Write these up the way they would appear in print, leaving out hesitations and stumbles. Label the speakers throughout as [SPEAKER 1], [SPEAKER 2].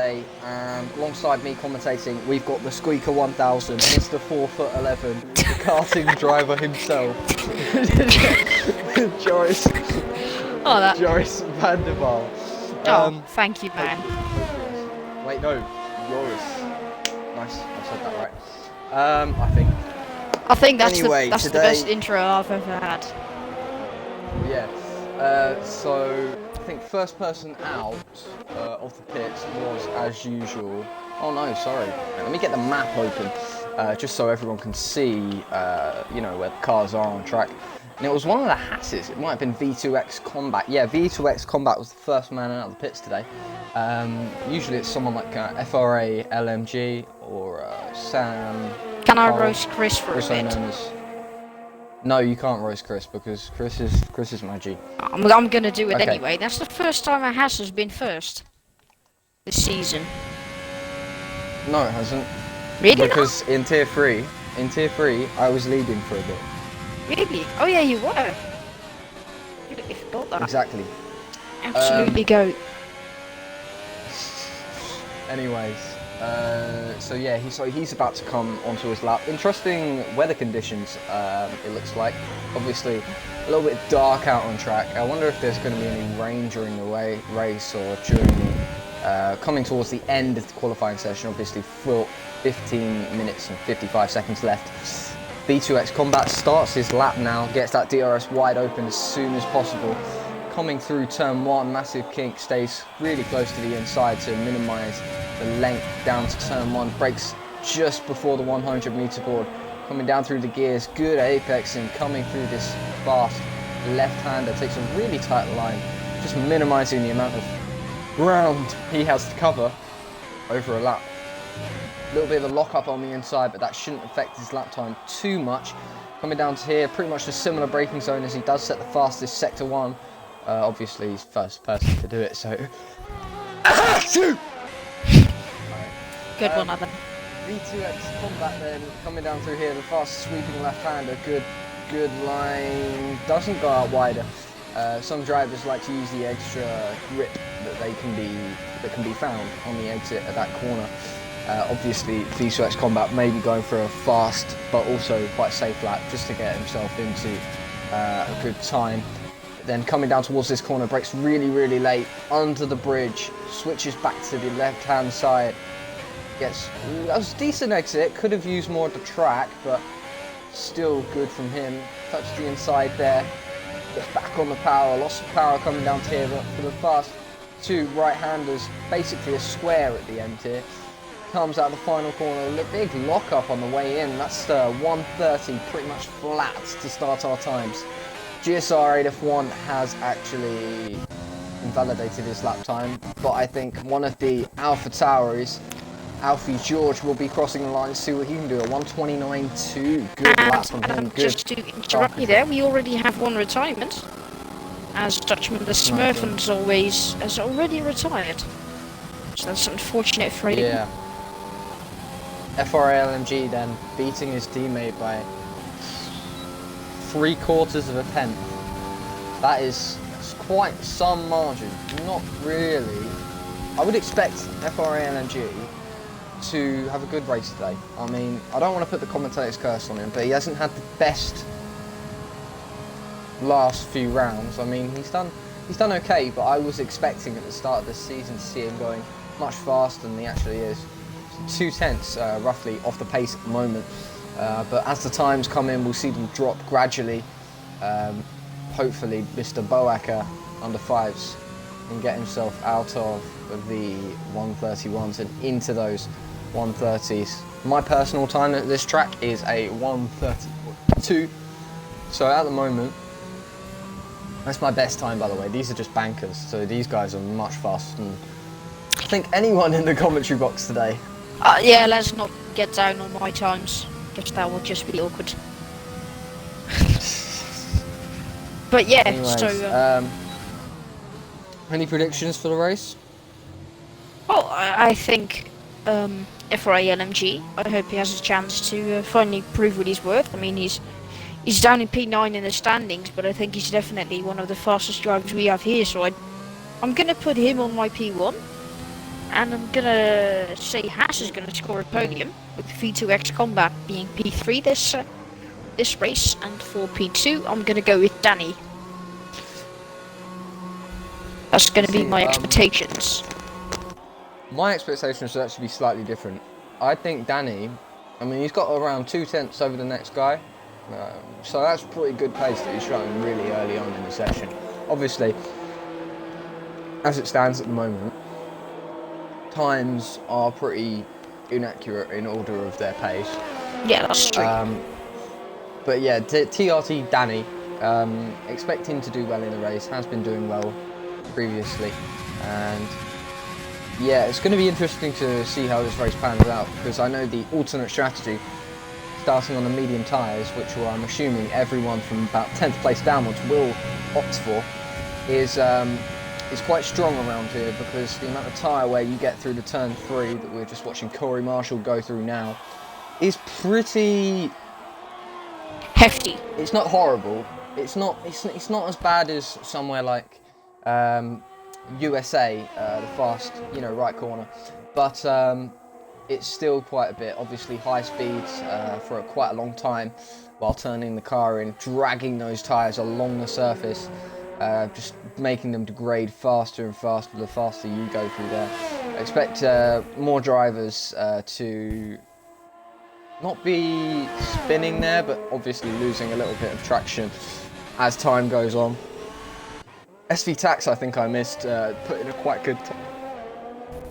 [SPEAKER 1] today, and alongside me commentating, we've got the Squeaker 1000, Mr. 4'11", the karting driver himself, Joris van der Waal.
[SPEAKER 2] Thank you, man.
[SPEAKER 1] Wait, no, Joris. Nice, I said that right. I think
[SPEAKER 2] that's
[SPEAKER 1] anyway,
[SPEAKER 2] the best intro I've ever had.
[SPEAKER 1] Yeah. So I think first person out of the pits was, as usual. Oh no, sorry. Let me get the map open, just so everyone can see, where the cars are on track. And it was one of the Hasses. It might have been V2X Combat. Yeah, V2X Combat was the first man out of the pits today. Usually it's someone like FRA LMG or Sam.
[SPEAKER 2] Can I roast Chris for a bit?
[SPEAKER 1] No, you can't roast Chris because Chris is my G.
[SPEAKER 2] I'm gonna do it anyway. That's the first time a Hass has been first this season.
[SPEAKER 1] No, it hasn't.
[SPEAKER 2] Really?
[SPEAKER 1] Because in tier 3, I was leading for a bit.
[SPEAKER 2] Really? Oh yeah, you were. You forgot that.
[SPEAKER 1] Exactly.
[SPEAKER 2] Absolutely go.
[SPEAKER 1] Anyways, so yeah, he's about to come onto his lap. Interesting weather conditions, it looks like. Obviously, a little bit dark out on track. I wonder if there's going to be any rain during the race or during the, coming towards the end of the qualifying session. Obviously, 15 minutes and 55 seconds left. V2X Combat starts his lap now, gets that DRS wide open as soon as possible. Coming through turn 1, massive kink, stays really close to the inside to minimise the length down to turn 1. Brakes just before the 100 meter board. Coming down through the gears, good apex and coming through this fast left-hander. Takes a really tight line, just minimising the amount of ground he has to cover over a lap. A little bit of a lock-up on the inside, but that shouldn't affect his lap time too much. Coming down to here, pretty much a similar braking zone as he does set the fastest sector 1. Obviously, he's first person to do it, so...
[SPEAKER 2] Good one, Adam.
[SPEAKER 1] V2X Combat then, coming down through here, the fast sweeping left-hander, good line, doesn't go out wider. Some drivers like to use the extra grip that can be found on the exit at that corner. Obviously, V2X Combat may be going for a fast, but also quite safe lap, just to get himself into a good time. Then coming down towards this corner, brakes really late, under the bridge, switches back to the left-hand side. Gets that was a decent exit, could have used more of the track, but still good from him. Touched the inside there, gets back on the power, lots of power coming down to here, but for the fast two right-handers, basically a square at the end here. Comes out the final corner, a big lock-up on the way in. That's 1:30, pretty much flat to start our times. GSR 8F1 has actually invalidated his lap time, but I think one of the Alpha Tauris, Alfie George, will be crossing the line to see what he can do. A 1:29.2, good lap from him. Good.
[SPEAKER 2] Just to interrupt you there, we already have one retirement, as Dutchman the Smurf has already retired. So that's unfortunate for him.
[SPEAKER 1] Yeah. FRA LMG then beating his teammate by 3/4 of a tenth. That is quite some margin. Not really. I would expect FRA LMG to have a good race today. I mean, I don't want to put the commentator's curse on him, but he hasn't had the best last few rounds. I mean, he's done okay, but I was expecting at the start of this season to see him going much faster than he actually is. 2/10 roughly off the pace at the moment. But as the times come in, we'll see them drop gradually. Hopefully, Mr. Boacker under 5s can get himself out of the 1:31s and into those 1:30s. My personal time at this track is a 1:32. So at the moment, that's my best time, by the way. These are just bankers, so these guys are much faster than I think anyone in the commentary box today.
[SPEAKER 2] Yeah, let's not get down on my times. That will just be awkward. But yeah,
[SPEAKER 1] anyways,
[SPEAKER 2] so...
[SPEAKER 1] any predictions for the race?
[SPEAKER 2] Well, I think FRA LMG, I hope he has a chance to finally prove what he's worth. I mean, he's down in P9 in the standings, but I think he's definitely one of the fastest drivers we have here, so I'm going to put him on my P1. and I'm gonna say Haas is gonna score a podium with V2X Combat being P3 this race, and for P2 I'm gonna go with Danny. That's gonna be my expectations.
[SPEAKER 1] My expectations should actually be slightly different. I think Danny, I mean, he's got around 2/10 over the next guy, so that's pretty good pace that he's showing really early on in the session. Obviously, as it stands at the moment, times are pretty inaccurate in order of their pace.
[SPEAKER 2] Yeah, that's true.
[SPEAKER 1] But yeah, TRT Danny, expect him to do well in the race, has been doing well previously, and yeah, it's going to be interesting to see how this race pans out, because I know the alternate strategy, starting on the medium tyres, which I'm assuming everyone from about 10th place downwards will opt for, is quite strong around here, because the amount of tyre wear you get through the turn 3 that we're just watching Corey Marshall go through now is pretty
[SPEAKER 2] hefty.
[SPEAKER 1] It's not horrible. It's not as bad as somewhere like USA, the fast, right corner, but it's still quite a bit. Obviously, high speeds for quite a long time, while turning the car in, dragging those tyres along the surface, just making them degrade faster and faster the faster you go through there. I expect more drivers to not be spinning there, but obviously losing a little bit of traction as time goes on. SV Tax, I think I missed, put in a quite good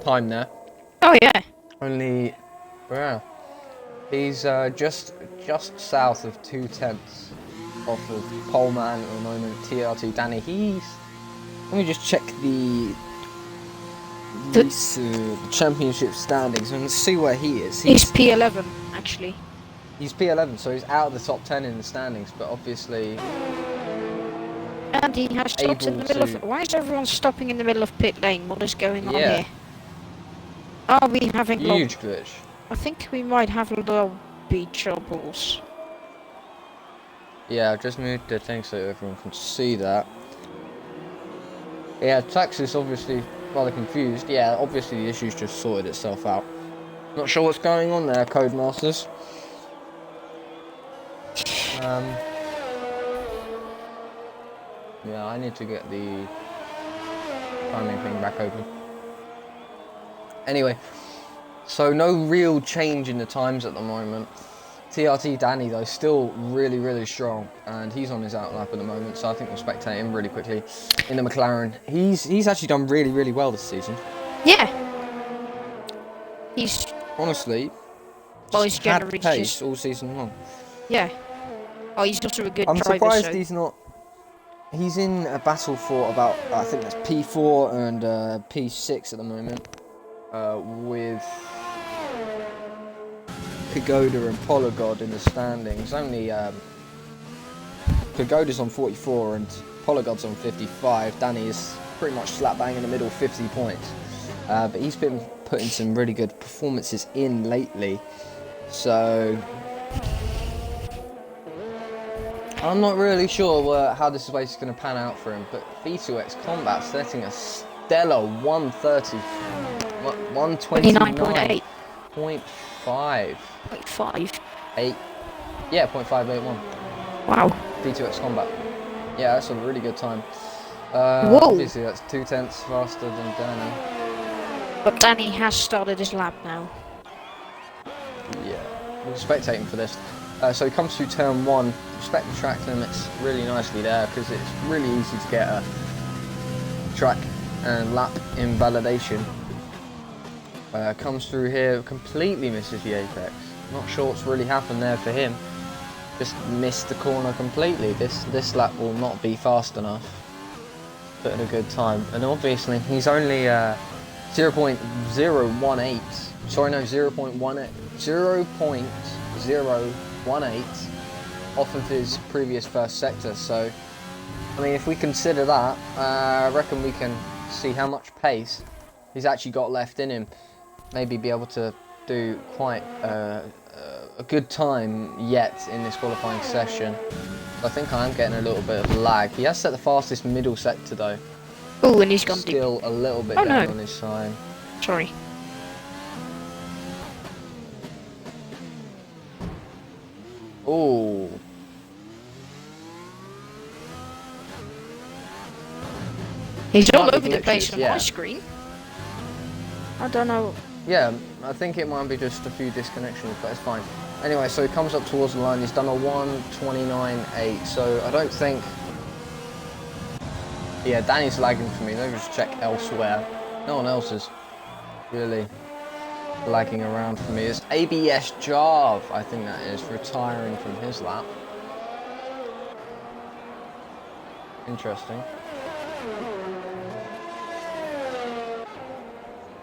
[SPEAKER 1] time there.
[SPEAKER 2] Oh yeah.
[SPEAKER 1] Only, wow, he's just south of 2/10 off of poleman at the moment. TRT Danny, let me just check the championship standings and see where he is.
[SPEAKER 2] He's P11 actually.
[SPEAKER 1] He's P11, so he's out of the top 10 in the standings, but obviously.
[SPEAKER 2] And he has stopped in the middle of. Why is everyone stopping in the middle of pit lane? What is going on here? Are we having
[SPEAKER 1] huge glitch?
[SPEAKER 2] I think we might have lobby troubles.
[SPEAKER 1] Yeah, I've just moved the thing so everyone can see that. Yeah, Tax is obviously rather confused. Yeah, obviously the issue's just sorted itself out. Not sure what's going on there, Codemasters. Yeah, I need to get the timing thing back open. Anyway, so no real change in the times at the moment. TRT Danny, though, still really, really strong, and he's on his outlap at the moment, so I think we'll spectate him really quickly in the McLaren. He's actually done really, really well this season.
[SPEAKER 2] Yeah. He's...
[SPEAKER 1] Honestly,
[SPEAKER 2] he's
[SPEAKER 1] had pace all season long.
[SPEAKER 2] Yeah. Oh, he's also a good driver.
[SPEAKER 1] I'm surprised he's not... He's in a battle for about, I think that's P4 and P6 at the moment, with Pagoda and Polygod in the standings. Only Pagoda's on 44 and Polygod's on 55. Danny is pretty much slap bang in the middle, 50 points. But he's been putting some really good performances in lately, so I'm not really sure how this race is going to pan out for him, but V2X Combat setting a stellar 129.5. 8. Yeah, 0.581.
[SPEAKER 2] Wow.
[SPEAKER 1] V2X Combat. Yeah, that's a really good time.
[SPEAKER 2] Whoa.
[SPEAKER 1] Obviously, that's 2/10 faster than Danny.
[SPEAKER 2] But Danny has started his lap now.
[SPEAKER 1] Yeah, we'll spectate him for this. So he comes through turn 1, respect the track limits really nicely there, because it's really easy to get a track and lap invalidation. Comes through here, completely misses the apex. Not sure what's really happened there for him. Just missed the corner completely. This lap will not be fast enough. Put in a good time. And obviously he's only 0.018. Sorry, no, 0.018 off of his previous first sector. So, I mean, if we consider that, I reckon we can see how much pace he's actually got left in him. Maybe be able to do quite a good time yet in this qualifying session. So I think I am getting a little bit of lag. He has set the fastest middle sector though.
[SPEAKER 2] Oh, and he's gone deep.
[SPEAKER 1] Still a little bit down on his side.
[SPEAKER 2] Sorry.
[SPEAKER 1] Oh.
[SPEAKER 2] He's all
[SPEAKER 1] Might be
[SPEAKER 2] over the place
[SPEAKER 1] glitches,
[SPEAKER 2] on
[SPEAKER 1] yeah.
[SPEAKER 2] my screen. I don't know.
[SPEAKER 1] Yeah, I think it might be just a few disconnections, but it's fine. Anyway, so he comes up towards the line. He's done a 1:29.8, so I don't think... Yeah, Danny's lagging for me. Let me just check elsewhere. No one else is really lagging around for me. It's ABS Jarv, I think that is, retiring from his lap. Interesting.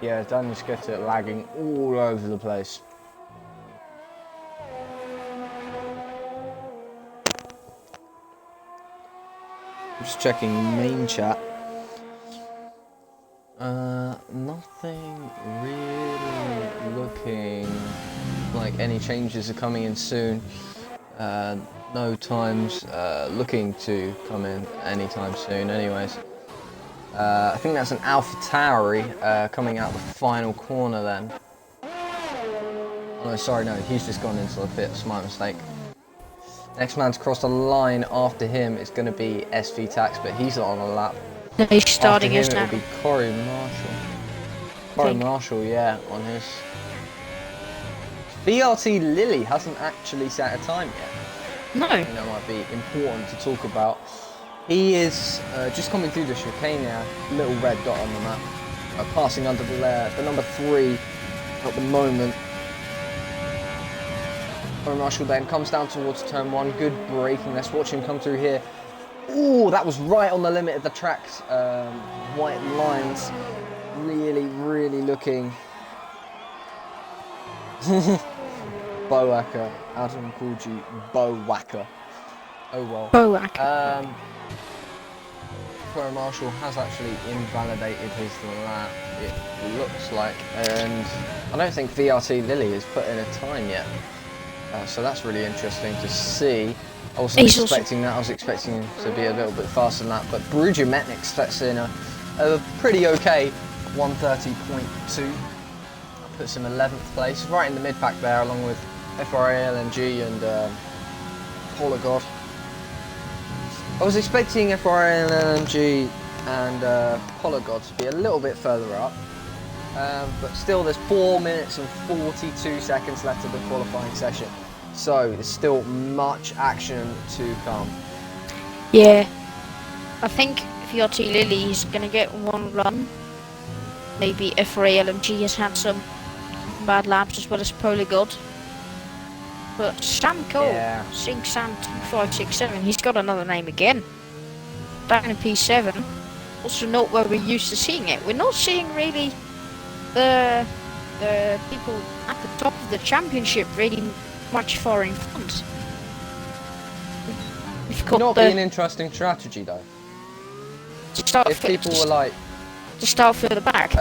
[SPEAKER 1] Yeah, Danny's got it lagging all over the place. Just checking main chat. Nothing really looking like any changes are coming in soon. No times looking to come in anytime soon anyways. I think that's an AlphaTauri coming out the final corner then. Oh no, sorry, no, he's just gone into the pit, my mistake. Next man to cross the line after him is going to be SV Tax, but he's not on a lap.
[SPEAKER 2] No, he's starting
[SPEAKER 1] After him,
[SPEAKER 2] his now.
[SPEAKER 1] it will be Corey Marshall. Corey Marshall, yeah, on his. VRT Lily hasn't actually set a time yet.
[SPEAKER 2] No.
[SPEAKER 1] I think that might be important to talk about. He is just coming through the chicane now, little red dot on the map, passing under the number 3 at the moment. Corey Marshall then comes down towards turn 1, good braking, let's watch him come through here. Ooh, that was right on the limit of the track's white lines. Really looking. Bowacker. Adam called you Bowacker. Oh well.
[SPEAKER 2] Bowacker.
[SPEAKER 1] Corey Marshall has actually invalidated his lap, it looks like, and I don't think VRT Lily has put in a time yet. So that's really interesting to see. I wasn't expecting that. I was expecting him to be a little bit faster than that, but Bruja Metnik sets in a pretty okay 1:30.2. Puts him 11th place, right in the mid-pack there, along with FRA LMG and Polygod. I was expecting FRA LMG and Polygod to be a little bit further up, but still there's 4 minutes and 42 seconds left of the qualifying session. So there's still much action to come.
[SPEAKER 2] Yeah, I think VRT Lily is going to get one run. Maybe FRA LMG has had some bad laps as well as Polygod. But Sam Cole,
[SPEAKER 1] Yeah.
[SPEAKER 2] Sing Sam 2567, he's got another name again. Down in P7. Also not where we're used to seeing it. We're not seeing really the people at the top of the championship really much far in front. We've got
[SPEAKER 1] Would not be an interesting strategy though.
[SPEAKER 2] to start
[SPEAKER 1] If people were like,
[SPEAKER 2] to start further back.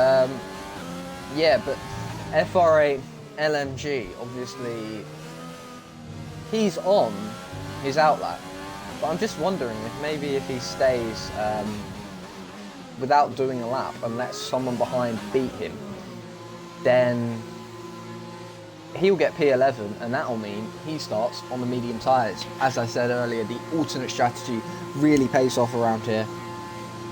[SPEAKER 1] yeah, but FRA LMG, obviously, he's on his outlap. But I'm just wondering if maybe if he stays without doing a lap and lets someone behind beat him, then he'll get P11 and that'll mean he starts on the medium tyres. As I said earlier, the alternate strategy really pays off around here.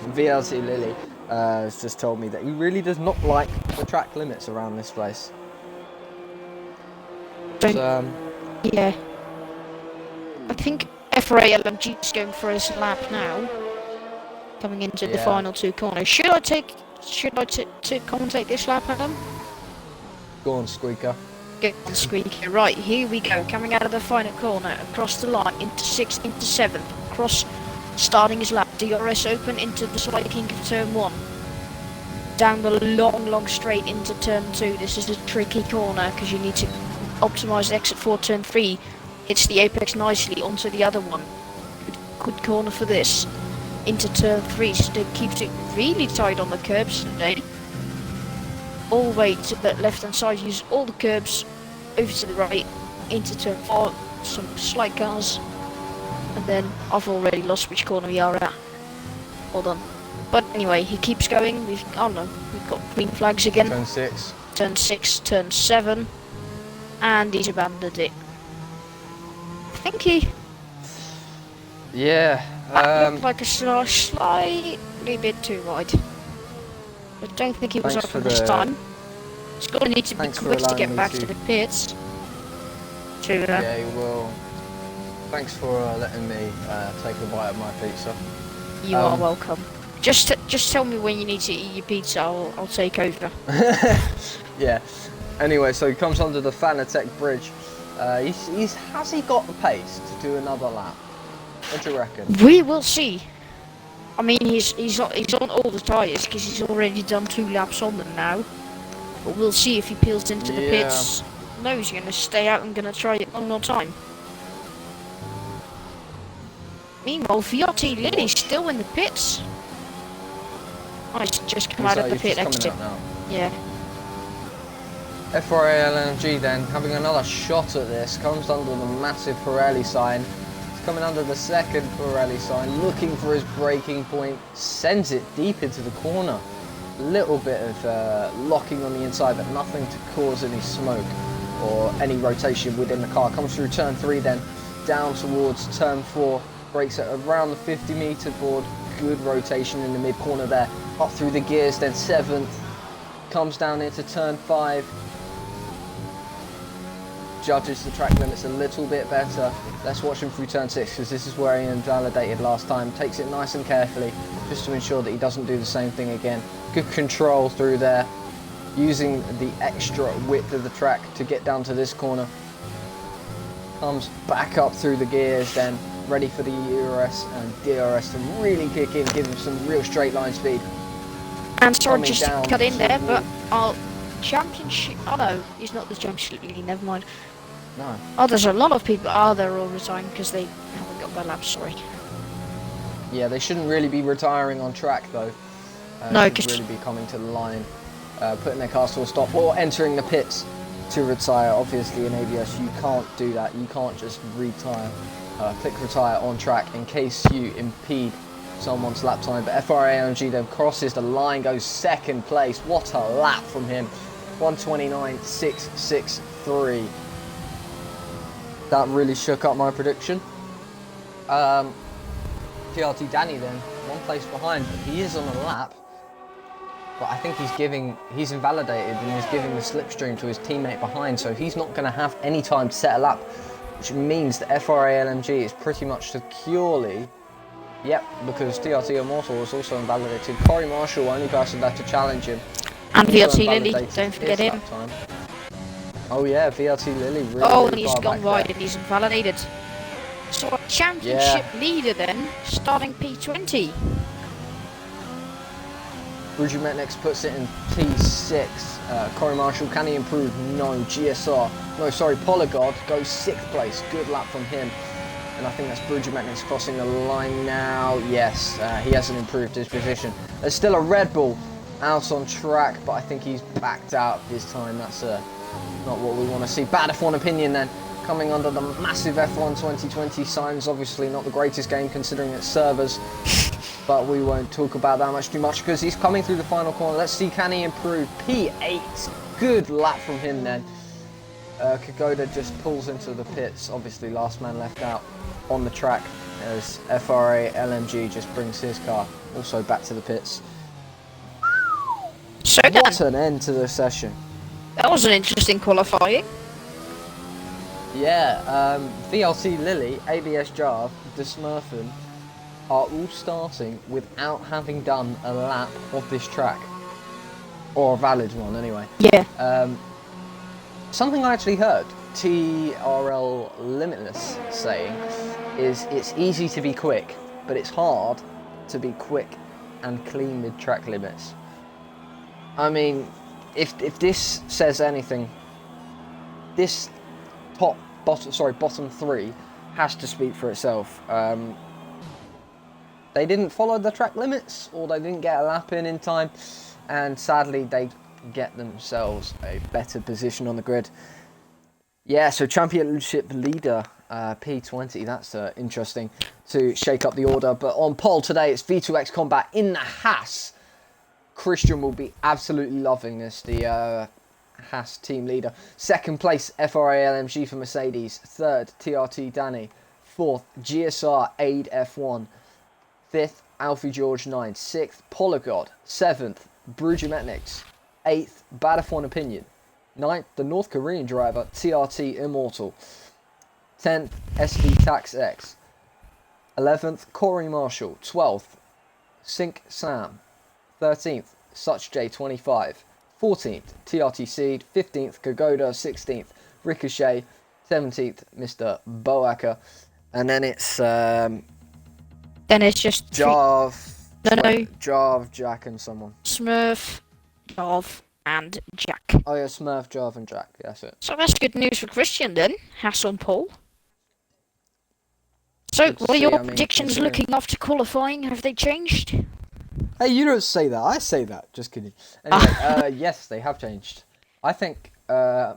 [SPEAKER 1] VLT Lily has just told me that he really does not like the track limits around this place. So,
[SPEAKER 2] yeah. I think FRA LMG is going for his lap now. Coming into the final 2 corners. Should I commentate this lap, Adam?
[SPEAKER 1] go on, Squeaker.
[SPEAKER 2] Get the squeaker. Right, here we go. Coming out of the final corner, across the line, into 6th, into 7th. Across, starting his lap. DRS open into the slight kink of turn 1. Down the long straight into turn 2. This is a tricky corner because you need to optimise exit 4, turn 3. Hits the apex nicely onto the other one. Good corner for this. Into turn 3, so it keeps it really tight on the curbs today. All the way to the left hand side, use all the curbs over to the right, into turn 4, some slight cars, and then I've already lost which corner we are at. Hold on. But anyway, he keeps going. We've got green flags again.
[SPEAKER 1] Turn 6.
[SPEAKER 2] Turn 6, turn 7, and he's abandoned it. I think he
[SPEAKER 1] Yeah.
[SPEAKER 2] looked like a slightly bit too wide. I don't think he was
[SPEAKER 1] Thanks
[SPEAKER 2] up
[SPEAKER 1] for
[SPEAKER 2] for this
[SPEAKER 1] the-
[SPEAKER 2] time. He's going to need to be
[SPEAKER 1] Thanks for
[SPEAKER 2] quick to
[SPEAKER 1] allowing
[SPEAKER 2] get
[SPEAKER 1] me
[SPEAKER 2] back
[SPEAKER 1] to-
[SPEAKER 2] to the pits.
[SPEAKER 1] Yeah, you will. Thanks for letting me take a bite of my pizza.
[SPEAKER 2] You are welcome. Just tell me when you need to eat your pizza. I'll take over.
[SPEAKER 1] Yeah. Anyway, so he comes under the Fanatec bridge. Has he got the pace to do another lap? What do you reckon?
[SPEAKER 2] We will see. I mean, he's on all the tyres because he's already done 2 laps on them now. But we'll see if he peels into the
[SPEAKER 1] Yeah.
[SPEAKER 2] pits. No, he's going to stay out and going to try it one more time. Meanwhile, VRT Lily's still in the pits. Oh, he's just come out of the
[SPEAKER 1] He's
[SPEAKER 2] pit
[SPEAKER 1] just
[SPEAKER 2] exit.
[SPEAKER 1] coming out
[SPEAKER 2] Yeah.
[SPEAKER 1] now. FRA LMG then having another shot at this, comes under the massive Pirelli sign. He's coming under the second Pirelli sign, looking for his braking point, sends it deep into the corner. Little bit of locking on the inside, but nothing to cause any smoke or any rotation within the car. Comes through turn 3 then, down towards turn 4, brakes at around the 50-meter board. Good rotation in the mid corner there, up through the gears, then 7th, comes down into turn 5, judges the track limits a little bit better. Let's watch him through turn 6 because this is where he invalidated last time. Takes it nice and carefully just to ensure that he doesn't do the same thing again. Good control through there, using the extra width of the track to get down to this corner. Comes back up through the gears then, ready for the ERS and DRS to really kick in, give him some real straight line speed.
[SPEAKER 2] And sorry,
[SPEAKER 1] Coming
[SPEAKER 2] just to
[SPEAKER 1] down
[SPEAKER 2] cut in there, but
[SPEAKER 1] towards-
[SPEAKER 2] our championship. Oh no, he's not the championship league. Never mind.
[SPEAKER 1] No.
[SPEAKER 2] Oh, there's a lot of people. Oh, they're all retiring because they haven't got their laps. Sorry.
[SPEAKER 1] Yeah, they shouldn't really be retiring on track though.
[SPEAKER 2] No,
[SPEAKER 1] Should
[SPEAKER 2] 'cause-
[SPEAKER 1] really be coming to the line, putting their cars to a stop or entering the pits to retire. Obviously in ABS you can't do that. You can't just retire, click retire on track in case you impede someone's lap time. But FRA LMG then crosses the line, goes second place. What a lap from him. 1:29.663. That really shook up my prediction. TRT Danny then, 1 place behind, but he is on a lap. But I think he's invalidated and he's giving the slipstream to his teammate behind, so he's not going to have any time to set a lap, which means that FRA LMG is pretty much securely, yep, because TRT Immortal was also invalidated. Corey Marshall, only person left to challenge him.
[SPEAKER 2] And
[SPEAKER 1] also
[SPEAKER 2] VRT Lily,
[SPEAKER 1] invalidated
[SPEAKER 2] don't forget
[SPEAKER 1] his
[SPEAKER 2] him.
[SPEAKER 1] lap time. Oh yeah, VRT Lily really,
[SPEAKER 2] Oh,
[SPEAKER 1] really
[SPEAKER 2] and he's
[SPEAKER 1] far
[SPEAKER 2] gone
[SPEAKER 1] back
[SPEAKER 2] wide
[SPEAKER 1] there.
[SPEAKER 2] and he's invalidated. So our championship leader then, starting P20.
[SPEAKER 1] Bruju Metniks puts it in P6. Corey Marshall, can he improve? No. GSR, no, sorry, Polygod goes 6th place. Good lap from him. And I think that's Bruju Metniks crossing the line now. Yes, he hasn't improved his position. There's still a Red Bull out on track, but I think he's backed out this time. That's not what we want to see. Bad F1 opinion then. Coming under the massive F1 2020 signs. Obviously not the greatest game considering its servers. But we won't talk about that too much because he's coming through the final corner. Let's see, can he improve? P8, good lap from him then. Kagoda just pulls into the pits, obviously last man left out on the track as FRA LMG just brings his car also back to the pits.
[SPEAKER 2] So
[SPEAKER 1] What
[SPEAKER 2] then,
[SPEAKER 1] an end to the session.
[SPEAKER 2] that was an interesting qualifying.
[SPEAKER 1] Yeah, VLT Lily, ABS Jarv, De Smurfen are all starting without having done a lap of this track. Or a valid one anyway.
[SPEAKER 2] Yeah.
[SPEAKER 1] Something I actually heard TRL Limitless saying is it's easy to be quick, but it's hard to be quick and clean with track limits. I mean, if this says anything, this bottom 3 has to speak for itself. They didn't follow the track limits, or they didn't get a lap in time, and sadly they get themselves a better position on the grid. Yeah, so championship leader P20. That's interesting to shake up the order. But on pole today, it's V2X Combat in the Haas. Christian will be absolutely loving this, the Haas team leader. Second place, FRA LMG for Mercedes. Third, TRT Danny. Fourth, GSR Aid F1. Fifth, Alfie George 9. Sixth, Polygod. Seventh, Brujametniks. Eighth, Bad F1 Opinion. Ninth, the North Korean driver, TRT Immortal. 10th, SV Tax X. 11th, Corey Marshall. 12th, Sync Sam. 13th, Such J25. 14th, TRT Seed. 15th, Kagoda. 16th, Ricochet. 17th, Mr. Boacker. And then it's
[SPEAKER 2] just
[SPEAKER 1] Jarv.
[SPEAKER 2] No.
[SPEAKER 1] Jarv, Jack, and someone.
[SPEAKER 2] Smurf, Jarv, and Jack.
[SPEAKER 1] Oh yeah, Smurf, Jarv, and Jack. That's it.
[SPEAKER 2] So that's good news for Christian then. Haas on pole. So,
[SPEAKER 1] Good to
[SPEAKER 2] what are
[SPEAKER 1] see,
[SPEAKER 2] your
[SPEAKER 1] I mean,
[SPEAKER 2] predictions
[SPEAKER 1] considering-
[SPEAKER 2] looking after qualifying? Have they changed?
[SPEAKER 3] Hey, you don't say that. I say that. Just kidding.
[SPEAKER 1] Anyway, yes, they have changed. I think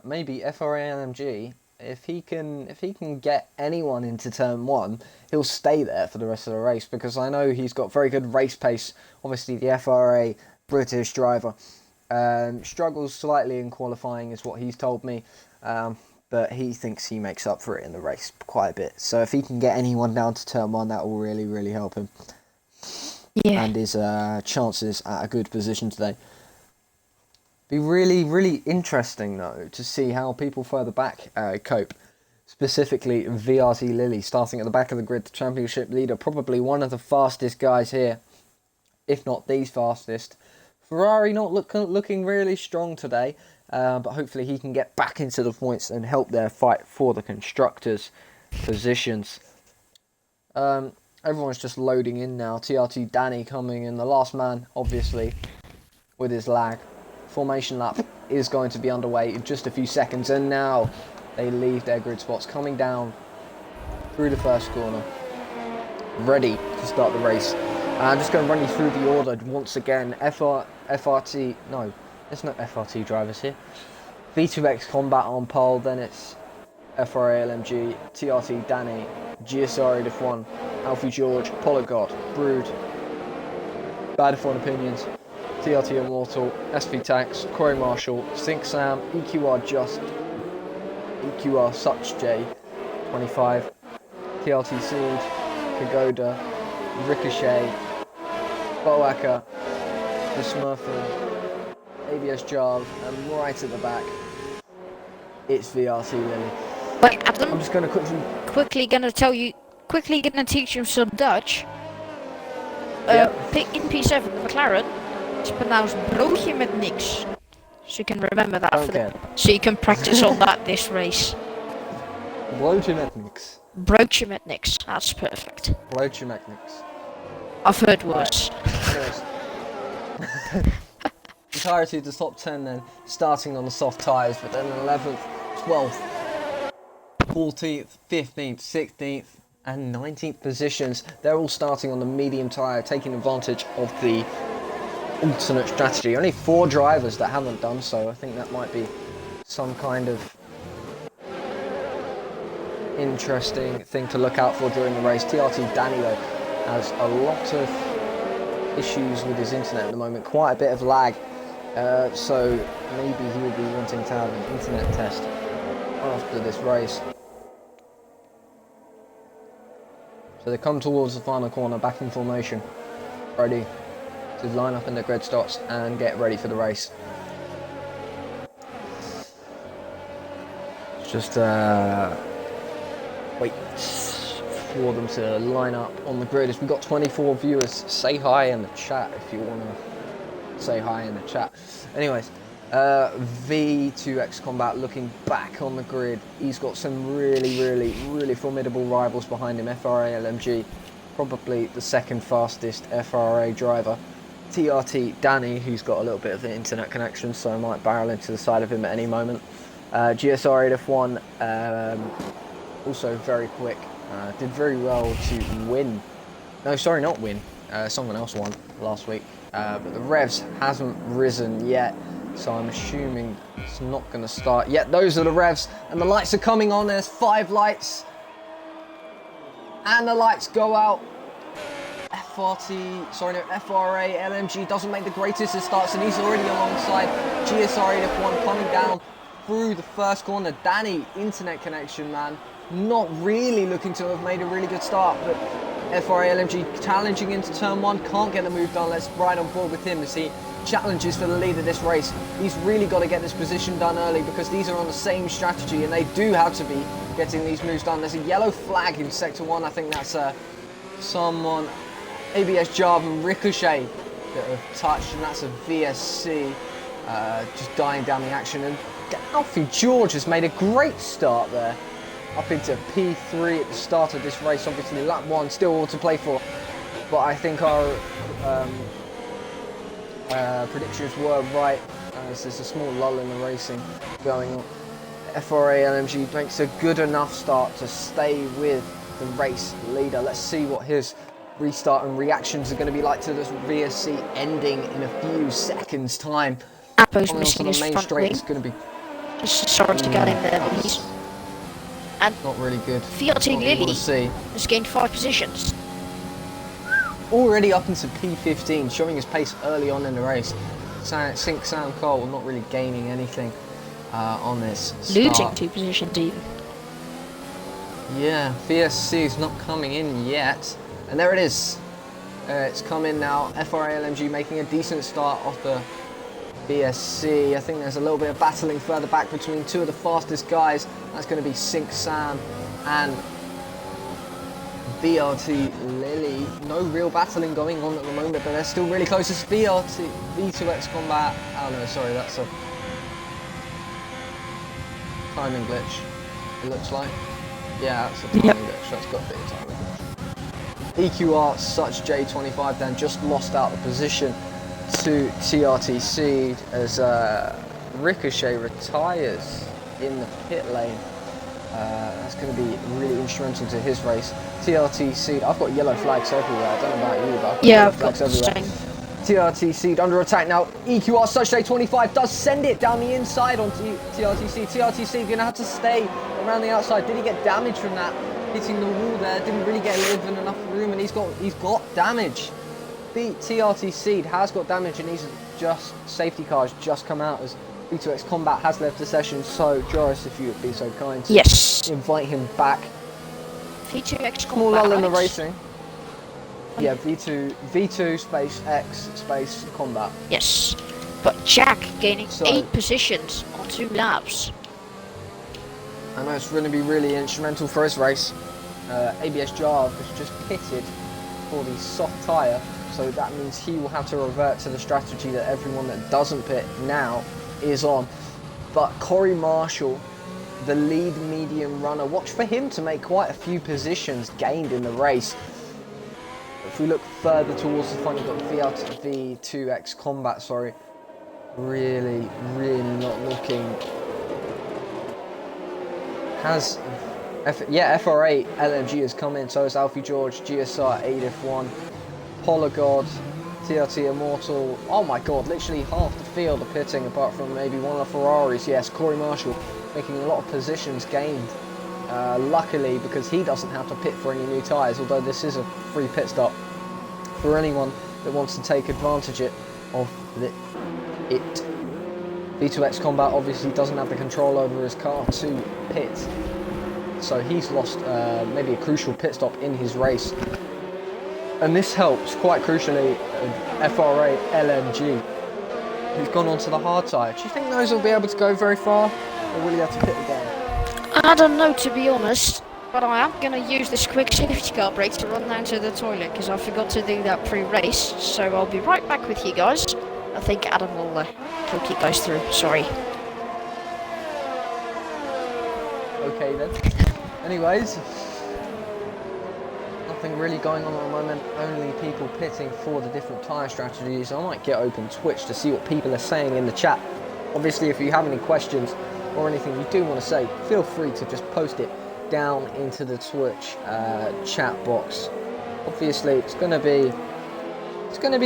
[SPEAKER 1] maybe FRA LMG, if he can get anyone into turn one, he'll stay there for the rest of the race, because I know he's got very good race pace. Obviously, the FRA British driver struggles slightly in qualifying, is what he's told me. But he thinks he makes up for it in the race quite a bit. So if he can get anyone down to turn one, that will really, really help him.
[SPEAKER 2] Yeah.
[SPEAKER 1] And his chances at a good position today. Be really, really interesting, though, to see how people further back cope. Specifically, VRT Lilly, starting at the back of the grid, the championship leader, probably one of the fastest guys here, if not the fastest. Ferrari not looking really strong today, but hopefully he can get back into the points and help their fight for the constructors' positions. Everyone's just loading in now. TRT Danny coming in, the last man, obviously, with his lag. Formation lap is going to be underway in just a few seconds, and now they leave their grid spots, coming down through the first corner, ready to start the race. I'm just going to run you through the order once again. FRT, no, there's no FRT drivers here. V2X Combat on pole, then it's FRA LMG, TRT Danny, GSR F1, Alfie George, Polygod, Brood, Bad F1 Opinions, TRT Immortal, SV Tax, Corey Marshall, Sync Sam, EQR Just, EQR Such J, 25, TRT Seed, Kagoda, Ricochet, Boacker, the Smurfing, ABS Jarv, and right at the back, it's VRT Lily.
[SPEAKER 2] Wait, Adam,
[SPEAKER 1] I'm just going to quickly...
[SPEAKER 2] quickly gonna teach you some Dutch.
[SPEAKER 1] Yep.
[SPEAKER 2] In P7, the McLaren, it's pronounced broodje met niks. So you can remember that
[SPEAKER 1] Okay.
[SPEAKER 2] so you can practice on that this race.
[SPEAKER 1] Broodje met niks.
[SPEAKER 2] Broodje met niks, that's perfect.
[SPEAKER 1] Broodje met niks.
[SPEAKER 2] I've heard worse.
[SPEAKER 1] Anyways. Entirety of the top 10 then, starting on the soft tyres, but then 11th, 12th, 14th, 15th, 16th and 19th positions. They're all starting on the medium tyre, taking advantage of the alternate strategy. Only 4 drivers that haven't done so. I think that might be some kind of interesting thing to look out for during the race. TRT Danny, though, has a lot of issues with his internet at the moment, quite a bit of lag, so maybe he will be wanting to have an internet test after this race. So they come towards the final corner, back in formation, ready to line up in the grid stops and get ready for the race. Just wait for them to line up on the grid. As we've got 24 viewers, say hi in the chat if you want to say hi in the chat. Anyways, V2X Combat looking back on the grid. He's got some really formidable rivals behind him. FRA LMG, probably the second fastest FRA driver. TRT Danny, who's got a little bit of an internet connection, so I might barrel into the side of him at any moment. GSR F1, also very quick. Did very well to win. No, sorry, not win. Someone else won last week. But the revs hasn't risen yet, so I'm assuming it's not going to start yet. Those are the revs, and the lights are coming on. There's 5 lights. And the lights go out. FRA LMG doesn't make the greatest of starts, and he's already alongside GSR 8F1 coming down through the first corner. Danny, internet connection, man. Not really looking to have made a really good start, but FRA LMG challenging into turn 1, can't get the move done. Let's ride on board with him as he challenges for the lead of this race. He's really got to get this position done early because these are on the same strategy and they do have to be getting these moves done. There's a yellow flag in sector 1. I think that's someone, ABS Jarv and Ricochet that have touched, and that's a VSC just dying down the action. And Alfie George has made a great start there, up into P3 at the start of this race. Obviously lap 1 still all to play for, but I think our predictions were right, as there's a small lull in the racing going on. FRA LMG makes a good enough start to stay with the race leader. Let's see what his restart and reactions are going to be like to this VSC ending in a few seconds time.
[SPEAKER 2] Apo's missing his
[SPEAKER 1] main
[SPEAKER 2] front
[SPEAKER 1] straight,
[SPEAKER 2] wing.
[SPEAKER 1] it's going to be
[SPEAKER 2] Sorry to get in there, but he's... And
[SPEAKER 1] not really good.
[SPEAKER 2] Fiat Lily has gained 5 positions.
[SPEAKER 1] Already up into P15, showing his pace early on in the race. Sync Sam Cole not really gaining anything on this start.
[SPEAKER 2] Losing 2 positions even.
[SPEAKER 1] Yeah, VSC is not coming in yet. And there it is. It's come in now. FRA LMG making a decent start off the VSC. I think there's a little bit of battling further back between 2 of the fastest guys. That's going to be Sync Sam and VRT Lily. No real battling going on at the moment, but they're still really close. It's V2X Combat. Oh no, sorry, that's a timing glitch, it looks like. Yeah, that's a timing glitch. That's got to be a timing glitch. EQR Such J25 then just lost out the position to TRTC as Ricochet retires in the pit lane. That's going to be really instrumental to his race. TRTC, I've got yellow flags everywhere. I don't know about you, but I've got yellow flags everywhere. TRTC under attack now. EQR Such J25 does send it down the inside on TRTC. TRTC going to have to stay around the outside. Did he get damage from that? Hitting the wall there, didn't really get even enough room, and he's got damage. The TRTC has got damage, and he's just safety cars just come out as V2X Combat has left the session. So Joris, if you would be so kind to invite him back.
[SPEAKER 2] V2X Combat.
[SPEAKER 1] Small lull in the racing. Yeah, V2 space X space Combat.
[SPEAKER 2] Yes, but Jack gaining 8 positions on 2 laps.
[SPEAKER 1] I know it's going to be really instrumental for his race. ABS Jarv has just pitted for the soft tyre, so that means he will have to revert to the strategy that everyone that doesn't pit now is on. But Corey Marshall, the lead medium runner, watch for him to make quite a few positions gained in the race. If we look further towards the front, you've got V2X Combat, sorry. Really not looking... FRA LMG has come in, so has Alfie George, GSR 8F1, Polygod, TRT Immortal. Oh my god, literally half the field are pitting apart from maybe one of the Ferraris. Yes, Corey Marshall making a lot of positions gained. Luckily, because he doesn't have to pit for any new tyres, although this is a free pit stop for anyone that wants to take advantage of it. V2X Combat obviously doesn't have the control over his car to pit, so he's lost maybe a crucial pit stop in his race, and this helps quite crucially FRA LMG, who's gone onto the hard tyre. Do you think those will be able to go very far, or will he have to pit again?
[SPEAKER 2] I don't know, to be honest, but I am going to use this quick safety car break to run down to the toilet because I forgot to do that pre-race, so I'll be right back with you guys. I think Adam will talk you guys through, sorry.
[SPEAKER 1] Okay then. Anyways, nothing really going on at the moment, only people pitting for the different tyre strategies. I might get open Twitch to see what people are saying in the chat. Obviously, if you have any questions or anything you do want to say, feel free to just post it down into the Twitch chat box. Obviously, it's going to be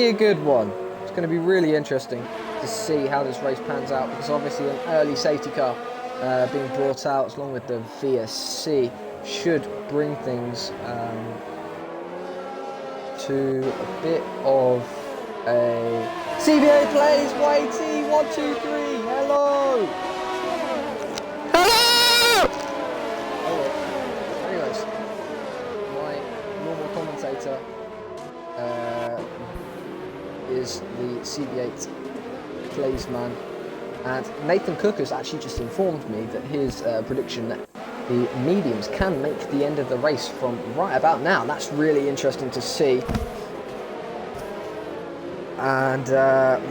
[SPEAKER 1] a good one. It's going to be really interesting to see how this race pans out, because obviously an early safety car being brought out along with the VSC should bring things to a bit of a CBA plays YT 1 2 3. Hello. Anyways, my normal commentator is the CB8 plays man, and Nathan Cook has actually just informed me that his prediction that the mediums can make the end of the race from right about now. That's really interesting to see. And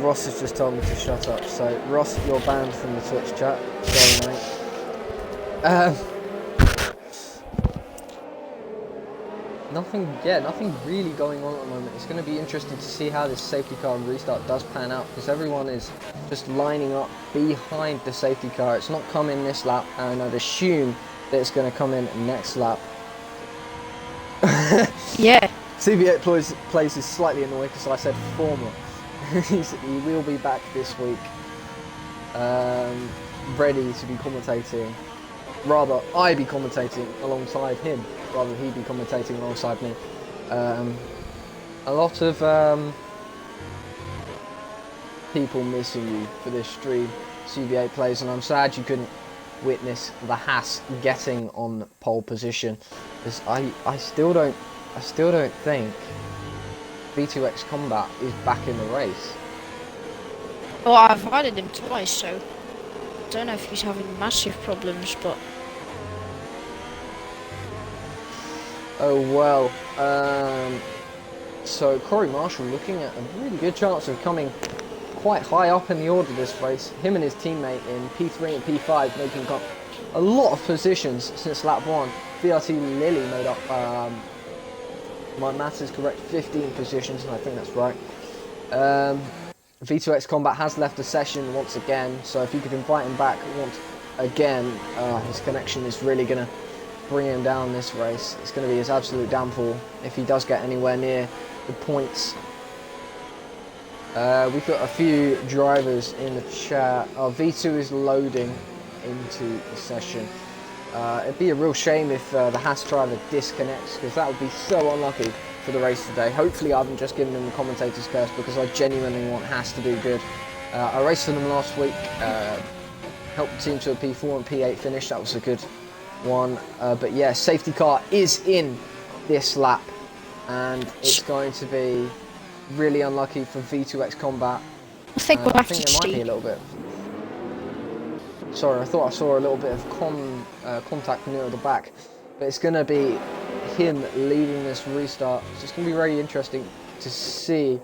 [SPEAKER 1] Ross has just told me to shut up. So Ross, you're banned from the Twitch chat. Sorry, mate. Nothing really going on at the moment. It's going to be interesting to see how this safety car restart does pan out, because everyone is just lining up behind the safety car. It's not coming this lap, and I'd assume that it's going to come in next lap.
[SPEAKER 2] Yeah.
[SPEAKER 1] CB8 plays is slightly annoyed because I said former. He will be back this week, ready to be commentating. Rather, I be commentating alongside him, rather than he be commentating alongside me. A lot of people missing you for this stream, CB8 plays, and I'm sad you couldn't witness the Haas getting on pole position, because I still don't think V2X Combat is back in the race.
[SPEAKER 2] Well, I've invited him twice, so I don't know if he's having massive problems, but
[SPEAKER 1] oh well. So Corey Marshall looking at a really good chance of coming quite high up in the order this race. Him and his teammate in P3 and P5 making up a lot of positions since lap 1. VRT Lilly made up, my maths is correct, 15 positions, and I think that's right. V2X Combat has left the session once again, so if you could invite him back once again, his connection is really going to bring him down this race. It's going to be his absolute downfall if he does get anywhere near the points. We've got a few drivers in the chat. V2 is loading into the session. It'd be a real shame if the Haas driver disconnects, because that would be so unlucky for the race today. Hopefully I haven't just given him the commentator's curse, because I genuinely want Haas to do good. I raced for them last week, helped the team to a P4 and P8 finish. That was a good one. But yeah, safety car is in this lap, and it's going to be really unlucky for V2X Combat.
[SPEAKER 2] I think we'll have
[SPEAKER 1] I think
[SPEAKER 2] to
[SPEAKER 1] there might be
[SPEAKER 2] see.
[SPEAKER 1] a little bit. Sorry, I thought I saw a little bit of contact near the back, but it's going to be him leading this restart. So it's going to be very interesting to see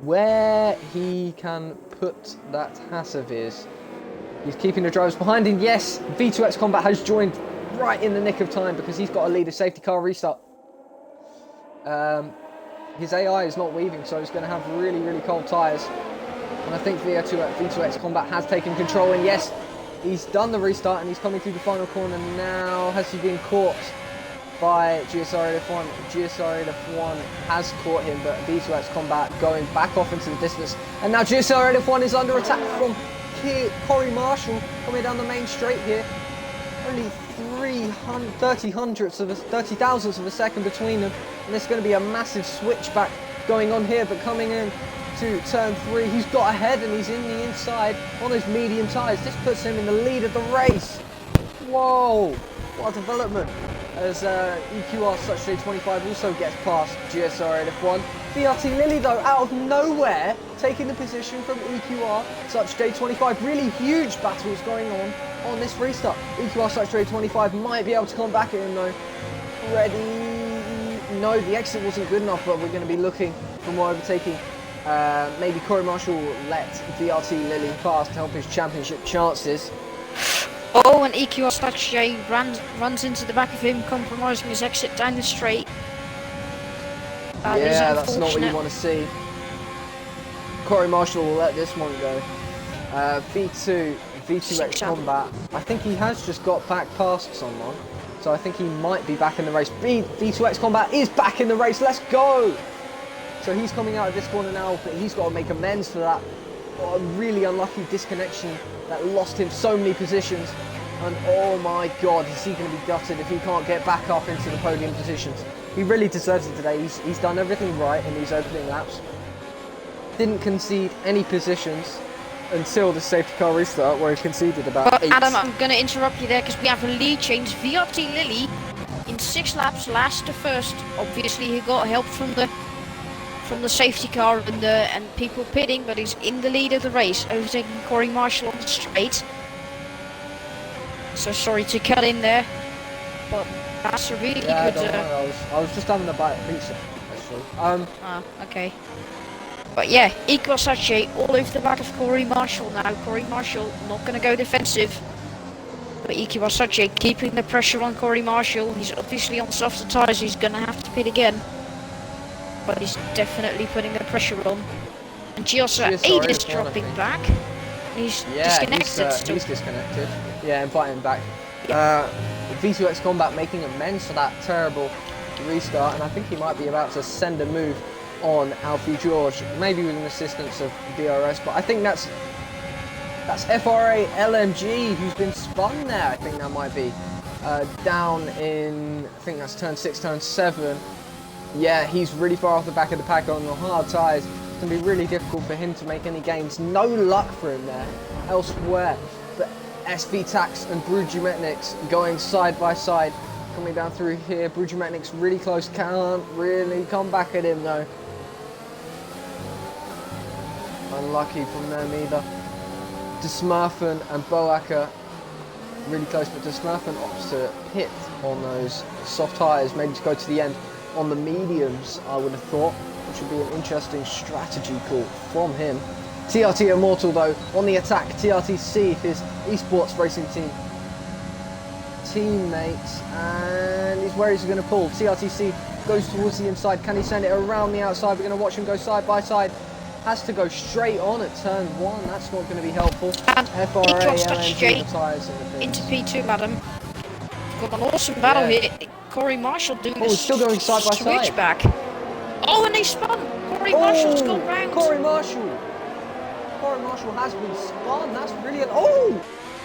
[SPEAKER 1] where he can put that Haas of his. He's keeping the drivers behind him. Yes, V2X Combat has joined right in the nick of time, because he's got to lead a safety car restart. His AI is not weaving, so he's going to have really, really cold tyres. And I think V2X Combat has taken control, and yes, he's done the restart and he's coming through the final corner now. Has he been caught by GSR F1? GSR F1 has caught him, but V2X Combat going back off into the distance. And now GSR F1 is under attack from Corey Marshall coming down the main straight here. Only 30 thousandths of a second between them. And there's going to be a massive switchback going on here, but coming in to turn 3, he's got ahead and he's in the inside on his medium tyres. This puts him in the lead of the race. Whoa, what a development. As EQR Such Day 25 also gets past GSR F1. VRT Lilly though, out of nowhere, taking the position from EQR Such Day 25. Really huge battles going on this restart. EQR Such Day 25 might be able to come back at him though. Ready? No, the exit wasn't good enough, but we're going to be looking for more overtaking. Maybe Corey Marshall will let VRT Lilly pass to help his championship chances.
[SPEAKER 2] Oh, and EQR J runs into the back of him, compromising his exit down the straight.
[SPEAKER 1] Yeah, that's not what you want to see. Corey Marshall will let this one go. V2X Combat. I think he has just got back past someone, so I think he might be back in the race. V2X Combat is back in the race. Let's go! So he's coming out of this corner now, but he's got to make amends for that. What a really unlucky disconnection that lost him so many positions. And oh my god, is he going to be gutted if he can't get back up into the podium positions. He really deserves it today. He's done everything right in these opening laps. Didn't concede any positions until the safety car restart, where he conceded about
[SPEAKER 2] But
[SPEAKER 1] 8.
[SPEAKER 2] Adam, I'm going to interrupt you there because we have a lead change. VRT Lilly in 6 laps, last to first. Obviously, he got help from the safety car and people pitting, but he's in the lead of the race, overtaking Corey Marshall on the straight. So sorry to cut in there, but that's a really
[SPEAKER 1] Yeah,
[SPEAKER 2] good.
[SPEAKER 1] don't worry, I was just having a bite of pizza, actually.
[SPEAKER 2] Okay. But yeah, Ikwasacci all over the back of Corey Marshall now. Corey Marshall not going to go defensive. But Ikwasacci keeping the pressure on Corey Marshall. He's obviously on softer tyres, he's going to have to pit again. But he's definitely putting the pressure on. And Giosa
[SPEAKER 1] GSR
[SPEAKER 2] 8 is
[SPEAKER 1] is one, I
[SPEAKER 2] dropping
[SPEAKER 1] think.
[SPEAKER 2] back. He's
[SPEAKER 1] Yeah,
[SPEAKER 2] disconnected still.
[SPEAKER 1] he's disconnected. Yeah, inviting back. V2X Combat making amends for that terrible restart, and I think he might be about to send a move on Alfie George, maybe with an assistance of DRS, but I think that's FRA LMG who's been spun there. I think that might be down in, I think that's turn 6, turn 7. Yeah, he's really far off the back of the pack on the hard tyres. It's going to be really difficult for him to make any gains. No luck for him there elsewhere. But SV Tax and Brujumetniks going side by side. Coming down through here. Brujumetniks really close. Can't really come back at him though. Unlucky from them either. De Smurfen and Boaker really close, but De Smurfen opts to pit on those soft tyres, maybe to go to the end on the mediums, I would have thought, which would be an interesting strategy call from him. TRT Immortal though on the attack. TRTC, his esports racing team teammates, and is where he's going to pull. TRTC goes towards the inside. Can he send it around the outside? We're going to watch him go side by side. Has to go straight on at turn 1. That's not going to be helpful.
[SPEAKER 2] And
[SPEAKER 1] FRA, LNG, the tyres in the
[SPEAKER 2] into
[SPEAKER 1] pits.
[SPEAKER 2] P2, madam. Got an awesome battle
[SPEAKER 1] Yeah.
[SPEAKER 2] here. Corey Marshall doing
[SPEAKER 1] Oh,
[SPEAKER 2] the
[SPEAKER 1] he's still going side by side.
[SPEAKER 2] switchback. Oh, and they spun. Corey Marshall's gone round.
[SPEAKER 1] Corey Marshall. Corey Marshall has been spun. That's brilliant. Oh!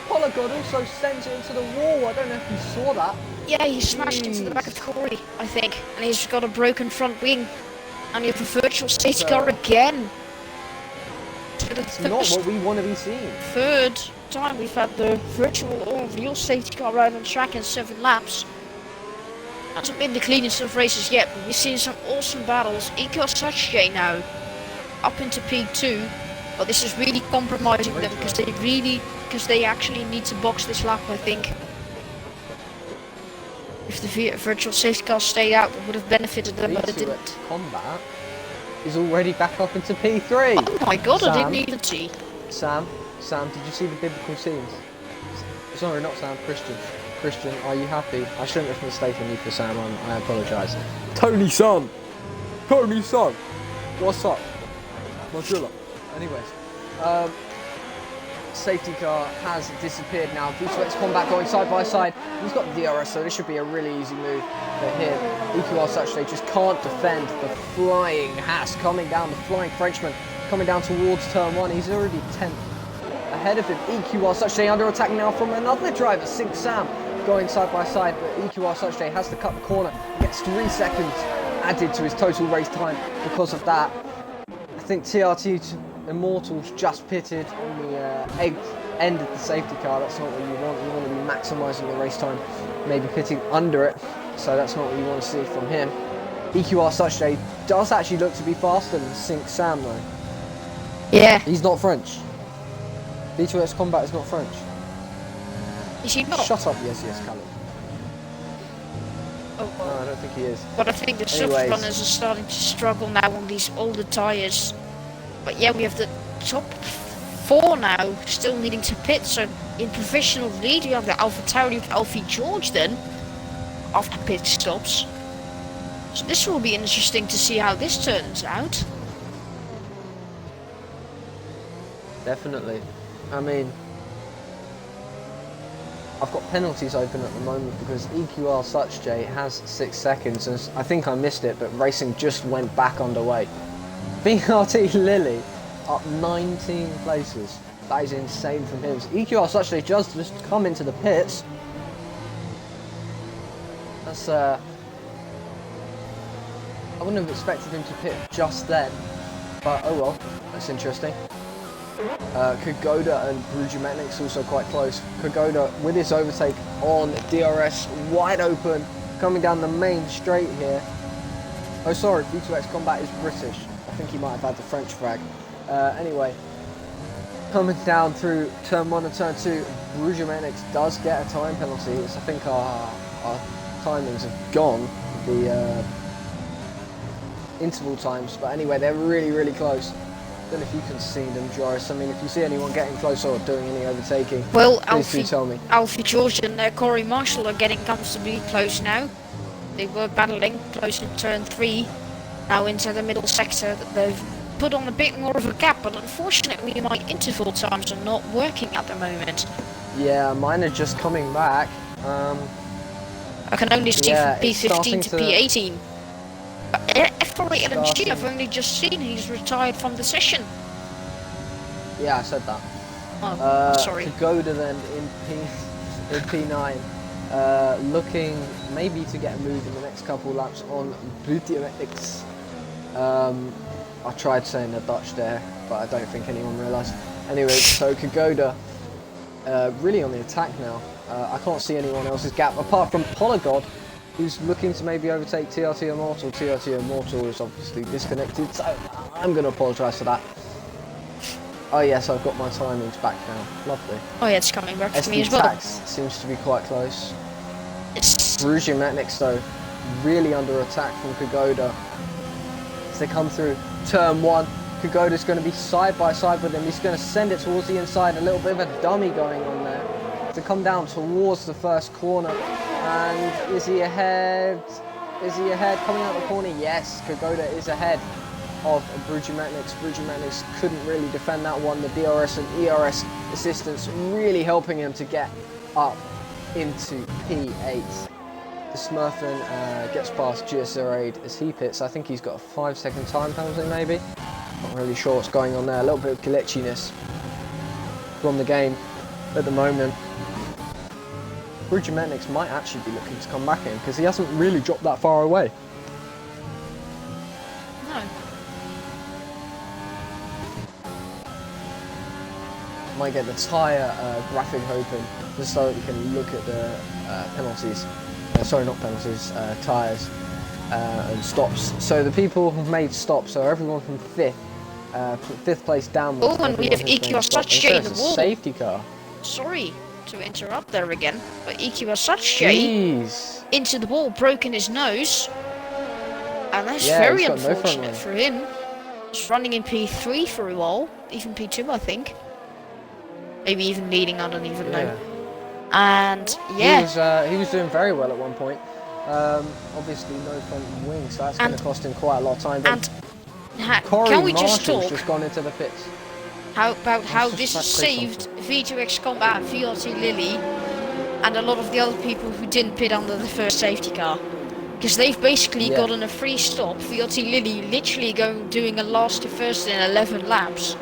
[SPEAKER 1] Polygon also sends it into the wall. I don't know if you saw that.
[SPEAKER 2] Yeah, he smashed into the back of Corey, I think. And he's got a broken front wing. And you have a virtual safety car again. So
[SPEAKER 1] It's not what we want to be seeing.
[SPEAKER 2] third time we've had the virtual or real safety car out on track in 7 laps. Hasn't been the cleanest of races yet, but we've seen some awesome battles. Ikwasacci now up into P2, but this is really compromising them because they actually need to box this lap, I think. If the virtual safety car stayed out, it would have benefited them, but it didn't.
[SPEAKER 1] V2X Combat is already back up into P3.
[SPEAKER 2] Oh my god, I
[SPEAKER 1] Sam?
[SPEAKER 2] didn't even see.
[SPEAKER 1] Sam, did you see the biblical scenes? Sorry, not Sam, Christian, are you happy? I shouldn't have mistaken you for Sam, I apologise. Tony Son! What's up? Mozilla. Anyways, safety car has disappeared now. V2X Combat going side by side. He's got DRS, so this should be a really easy move for him. EQR such they just can't defend the flying Haas coming down, the flying Frenchman coming down towards turn 1. He's already 10th ahead of him. EQR such they under attack now from another driver, Sink Sam, going side by side, but EQR such they has to cut the corner. He gets 3 seconds added to his total race time because of that. I think TRT Immortals just pitted on the end of the safety car. That's not what you want. You want to be maximising the race time, maybe pitting under it. So that's not what you want to see from him. EQR such day does actually look to be faster than Sink Sam though.
[SPEAKER 2] Yeah.
[SPEAKER 1] He's not French. V2X Combat is not French.
[SPEAKER 2] Is he not?
[SPEAKER 1] Shut up, yes, Callum.
[SPEAKER 2] Oh,
[SPEAKER 1] No, I don't think he is.
[SPEAKER 2] but I think the soft
[SPEAKER 1] Anyways.
[SPEAKER 2] runners are starting to struggle now on these older tyres. But yeah, we have the top 4 now still needing to pit. So in professional lead, you have the Alpha Tauri with Alfie George then after pit stops. So this will be interesting to see how this turns out.
[SPEAKER 1] Definitely. I mean, I've got penalties open at the moment because EQR Such J has 6 seconds, and I think I missed it, but racing just went back underway. BRT Lilly up 19 places That is insane from him. EQR Such just come into the pits. That's I wouldn't have expected him to pit just then, but oh well, that's interesting. Kugoda and Brujumetnik's also quite close. Kugoda with his overtake on DRS, wide open, coming down the main straight here. Oh sorry, V2X Combat is British. I think he might have had the French flag. Anyway, coming down through turn 1 and turn 2, Brujumetnik's does get a time penalty. I think our timings have gone, the interval times, but anyway, they're really close. Don't know if you can see them, Joris. I mean, if you see anyone getting close or doing any overtaking,
[SPEAKER 2] well,
[SPEAKER 1] please do tell me.
[SPEAKER 2] Alfie George and Corey Marshall are getting comfortably close now. They were battling close in turn 3, now into the middle sector. They've put on a bit more of a gap, but unfortunately my interval times are not working at the moment.
[SPEAKER 1] Yeah, mine are just coming back.
[SPEAKER 2] I can only see
[SPEAKER 1] yeah,
[SPEAKER 2] from P15 to P18. F48 LMG, I've only just seen he's retired from the session.
[SPEAKER 1] Yeah, I said that.
[SPEAKER 2] Oh, sorry.
[SPEAKER 1] Kugoda then in P9, looking maybe to get a move in the next couple of laps on Brujumetnik's. I tried saying the Dutch there, but I don't think anyone realised. Anyway, so Kugoda really on the attack now. I can't see anyone else's gap apart from Polygod, who's looking to maybe overtake TRT Immortal. TRT Immortal is obviously disconnected, so I'm going to apologise for that. Oh yes, I've got my timings back now. Lovely.
[SPEAKER 2] Oh yeah, it's coming back to me as
[SPEAKER 1] SD
[SPEAKER 2] well.
[SPEAKER 1] Tax seems to be quite close.
[SPEAKER 2] It's...
[SPEAKER 1] Brujumetnik's though, really under attack from Kugoda. As they come through turn 1, Kugoda's going to be side by side with him. He's going to send it towards the inside, a little bit of a dummy going on there. To come down towards the first corner. And is he ahead? Is he ahead coming out the corner? Yes, Kugoda is ahead of Brujumetnik's. Brujumetnik's couldn't really defend that one. The DRS and ERS assistance really helping him to get up into P8. The Smurfin gets past GS08 as he pits. I think he's got a 5-second time penalty maybe. Not really sure what's going on there. A little bit of glitchiness from the game at the moment. Brujumetnik's might actually be looking to come back in because he hasn't really dropped that far away.
[SPEAKER 2] No.
[SPEAKER 1] Might get the tyre graphic open just so that we can look at the penalties. Sorry, not penalties, tyres and stops. So the people who've made stops are everyone from 5th place downwards.
[SPEAKER 2] Oh, and we have EQR Such in the wall.
[SPEAKER 1] Safety car.
[SPEAKER 2] Sorry to interrupt there again, but EQR Such
[SPEAKER 1] Jeez.
[SPEAKER 2] into the wall, broken his nose, and that's
[SPEAKER 1] Yeah,
[SPEAKER 2] very
[SPEAKER 1] he's got no front
[SPEAKER 2] unfortunate
[SPEAKER 1] wing.
[SPEAKER 2] for him. He's running in P3 for a while, even P2 I think. Maybe even leading, I don't even know. And yeah,
[SPEAKER 1] He was doing very well at one point. Obviously no front wing, so that's going to cost him quite a lot of time.
[SPEAKER 2] and
[SPEAKER 1] Corey
[SPEAKER 2] can we
[SPEAKER 1] Marshall's
[SPEAKER 2] just talk
[SPEAKER 1] just gone into the pits.
[SPEAKER 2] how
[SPEAKER 1] just
[SPEAKER 2] this
[SPEAKER 1] about
[SPEAKER 2] has
[SPEAKER 1] to say
[SPEAKER 2] saved V2X Combat, VRT Lily, and a lot of the other people who didn't pit under the first safety car, because they've basically gotten a free stop. VRT Lily literally doing a last to first in 11 laps.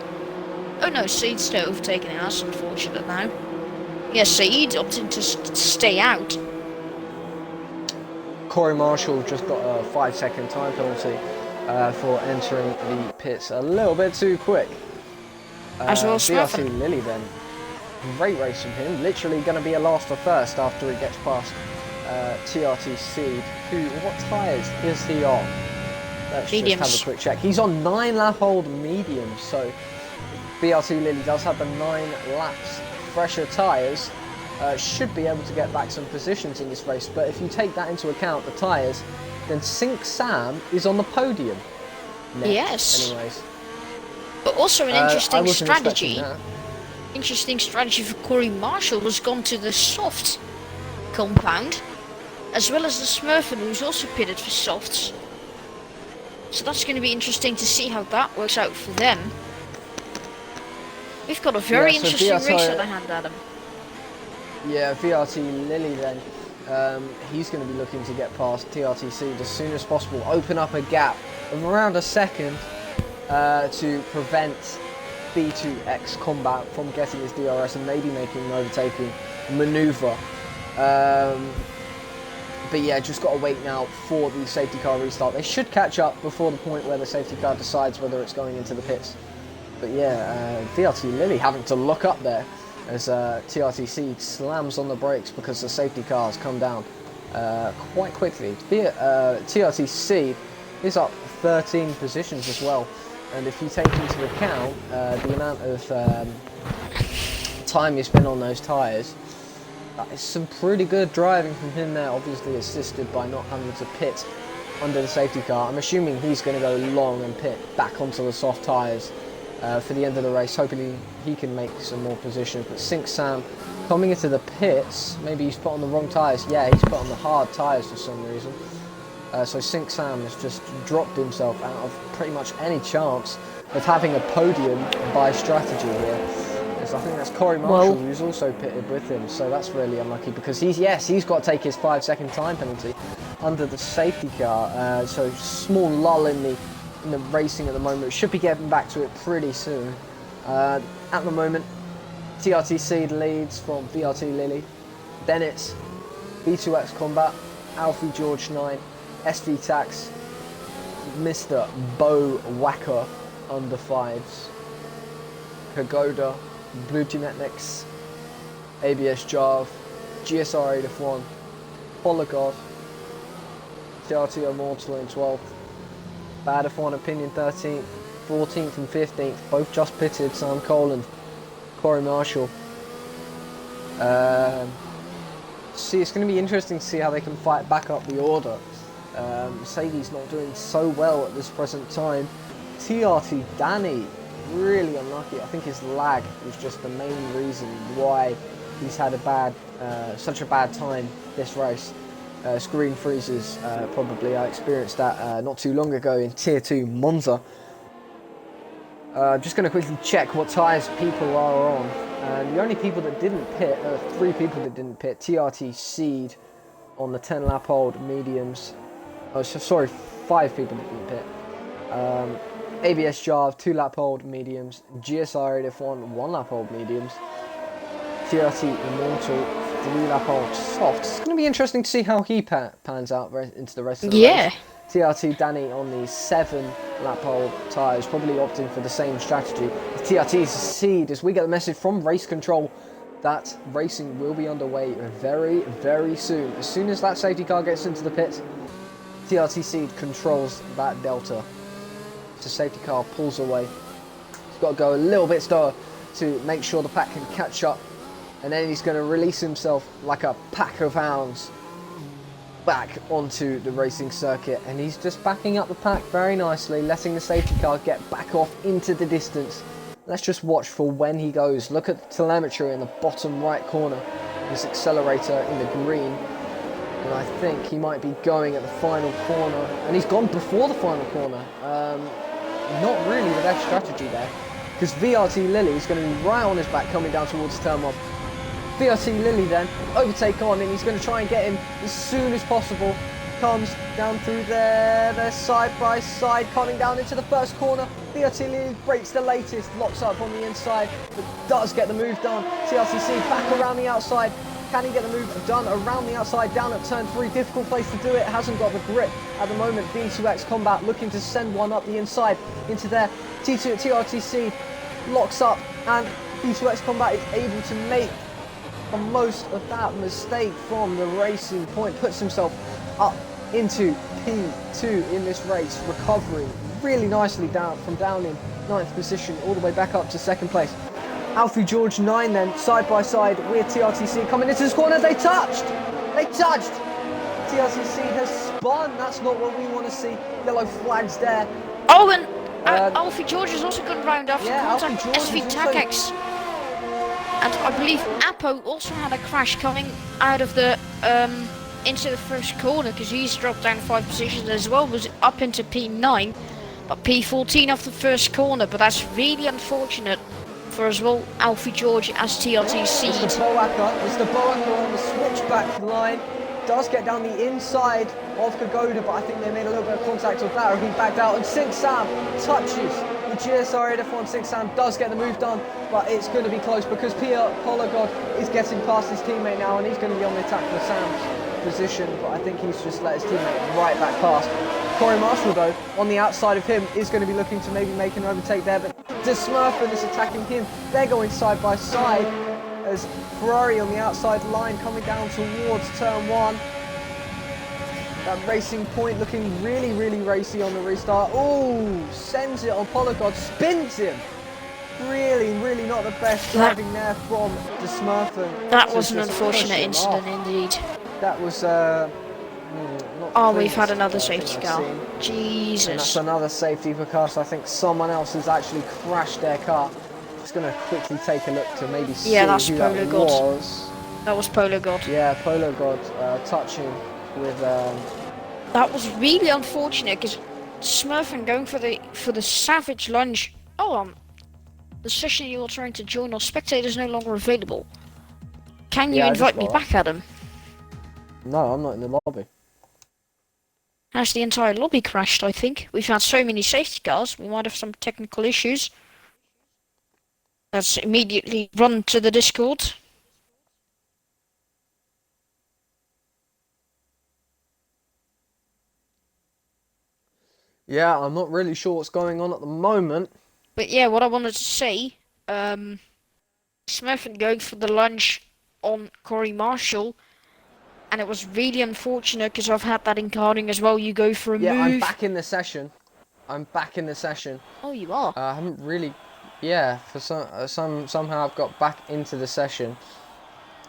[SPEAKER 2] Oh no, Saeed's still overtaken him. That's unfortunate now. Yeah, Saeed opting to stay out.
[SPEAKER 1] Corey Marshall just got a 5-second time penalty for entering the pits a little bit too quick.
[SPEAKER 2] As well as
[SPEAKER 1] VRT Lily then. Great race from him. Literally going to be a last for first after he gets past TRT Seed. What tyres is he on? Let's
[SPEAKER 2] Mediums.
[SPEAKER 1] just have a quick check. He's on 9-lap-old mediums, so VRT Lily does have the 9 laps fresher tyres. Should be able to get back some positions in this race, but if you take that into account, the tyres, then Sink Sam is on the podium next.
[SPEAKER 2] Yes.
[SPEAKER 1] Anyways.
[SPEAKER 2] But also an
[SPEAKER 1] I
[SPEAKER 2] interesting
[SPEAKER 1] wasn't
[SPEAKER 2] strategy.
[SPEAKER 1] expecting that.
[SPEAKER 2] Interesting strategy for Corey Marshall has gone to the soft compound, as well as the Smurfin, who's also pitted for softs. So that's going to be interesting to see how that works out for them. We've got a very
[SPEAKER 1] Yeah, so
[SPEAKER 2] interesting
[SPEAKER 1] VRT
[SPEAKER 2] race at the hand, Adam.
[SPEAKER 1] Yeah, VRT Lily then, he's going to be looking to get past TRTC as soon as possible, open up a gap of around a second to prevent B2X Combat from getting his DRS and maybe making an overtaking manoeuvre. But yeah, just got to wait now for the safety car restart. They should catch up before the point where the safety car decides whether it's going into the pits. But yeah, VRT Lilly having to look up there as TRTC slams on the brakes because the safety cars come down quite quickly. TRTC is up 13 positions as well, and if you take into account the amount of time you spend on those tyres, that is some pretty good driving from him there, obviously assisted by not having to pit under the safety car. I'm assuming he's going to go long and pit back onto the soft tyres for the end of the race. Hopefully he can make some more positions. But Sink Sam coming into the pits, maybe he's put on the wrong tyres. Yeah, he's put on the hard tyres for some reason. So Sink Sam has just dropped himself out of pretty much any chance of having a podium by strategy here. I think that's Corey Marshall, who's also pitted with him, so that's really unlucky because he's got to take his 5-second time penalty under the safety car. So small lull in the racing at the moment. Should be getting back to it pretty soon. At the moment, TRTC leads from VRT Lilly, then it's B2X Combat, Alfie George 9, SV Tax, Mr. Bo Wacker under 5s, Pagoda, Blue Team Ethnix, ABS Jarv, GSR 8F1, Polygon, TRT Immortal in 12th, Bad F1 Opinion 13th, 14th and 15th, both just pitted, Sam Coland, Corey Marshall. See, it's going to be interesting to see how they can fight back up the order. Mercedes not doing so well at this present time. TRT Danny, really unlucky. I think his lag was just the main reason why he's had such a bad time this race. Screen freezes, probably. I experienced that not too long ago in Tier 2 Monza. Just going to quickly check what tyres people are on. And the only people that didn't pit, 3 people that didn't pit, TRT Seed on the 10 lap old mediums. Oh, sorry, 5 people that didn't pit. ABS Jarv, 2 lap old mediums, GSR 8F1, 1 lap old mediums, TRT Immortal, 3 lap old softs. It's going to be interesting to see how he pans out into the rest of the race. TRT Danny on the 7 lap old tyres, probably opting for the same strategy. TRT Seed, as we get the message from race control that racing will be underway very, very soon. As soon as that safety car gets into the pits, TRT Seed controls that delta. The safety car pulls away. He's got to go a little bit slower to make sure the pack can catch up, and then he's going to release himself like a pack of hounds back onto the racing circuit, and he's just backing up the pack very nicely, letting the safety car get back off into the distance. Let's just watch for when he goes. Look at the telemetry in the bottom right corner, his accelerator in the green. And I think he might be going at the final corner, and he's gone before the final corner. Not really the best strategy there, because VRT Lilly is going to be right on his back coming down towards turn 1. VRT Lilly then overtake on, and he's going to try and get him as soon as possible. Comes down through there, they're side by side, coming down into the first corner. VRT Lilly breaks the latest, locks up on the inside, but does get the move done. TRTC back around the outside. Can he get the move done around the outside, down at turn 3? Difficult place to do it, hasn't got the grip at the moment. B2X Combat looking to send one up the inside into there. TRTC locks up, and B2X Combat is able to make the most of that mistake from the racing point. Puts himself up into P2 in this race, recovering really nicely down in 9th position all the way back up to 2nd place. Alfie George 9 then, side by side with TRTC coming into this corner. They touched! TRTC has spun. That's not what we want to see. Yellow flags there.
[SPEAKER 2] Oh, and Alfie George has also gone round after contact SV Takex. And I believe Apo also had a crash coming out of the into the first corner, because he's dropped down 5 positions as well, was up into P9, but P14 off the first corner. But that's really unfortunate for as well Alfie George as TRT Seed.
[SPEAKER 1] Mr. Boacker on the switchback line does get down the inside of Kagoda, but I think they made a little bit of contact with that, or he backed out, and Sink Sam touches The GSR 8F16 Sam does get the move done, but it's going to be close because Pierre Polagod is getting past his teammate now, and he's going to be on the attack for Sam's position, but I think he's just let his teammate right back past. Corey Marshall, though, on the outside of him, is going to be looking to maybe make an overtake there, but De Smurfen is attacking him. They're going side by side as Ferrari on the outside line coming down towards turn 1. That racing point looking really, really racy on the restart. Oh, sends it on Polagod, spins him. Really, really not the best driving there from De Smurfen.
[SPEAKER 2] That was an unfortunate incident indeed.
[SPEAKER 1] That was, not
[SPEAKER 2] Oh,
[SPEAKER 1] the
[SPEAKER 2] we've had
[SPEAKER 1] cleanest,
[SPEAKER 2] another
[SPEAKER 1] I think
[SPEAKER 2] safety
[SPEAKER 1] I've
[SPEAKER 2] car.
[SPEAKER 1] seen. And that's
[SPEAKER 2] Jesus.
[SPEAKER 1] another safety because I think someone else has actually crashed their car. Just going to quickly take a look to maybe see
[SPEAKER 2] that's
[SPEAKER 1] who that
[SPEAKER 2] Polagod.
[SPEAKER 1] was.
[SPEAKER 2] That was Polagod.
[SPEAKER 1] Yeah, Polagod touching with...
[SPEAKER 2] That was really unfortunate because Smurfen going for the savage lunge. Oh, the session you were trying to join or spectate is no longer available. Can you
[SPEAKER 1] Yeah, I just
[SPEAKER 2] invite me
[SPEAKER 1] got
[SPEAKER 2] back, Adam?
[SPEAKER 1] No, I'm not in the lobby.
[SPEAKER 2] Has the entire lobby crashed, I think. We've had so many safety cars, we might have some technical issues. Let's immediately run to the Discord.
[SPEAKER 1] Yeah, I'm not really sure what's going on at the moment.
[SPEAKER 2] But yeah, what I wanted to say, Smurfen going for the lunge on Corey Marshall, and it was really unfortunate because I've had that in karting as well. You go for a
[SPEAKER 1] Yeah,
[SPEAKER 2] move.
[SPEAKER 1] I'm back in the session.
[SPEAKER 2] Oh, you are.
[SPEAKER 1] I haven't really... Yeah, for somehow I've got back into the session.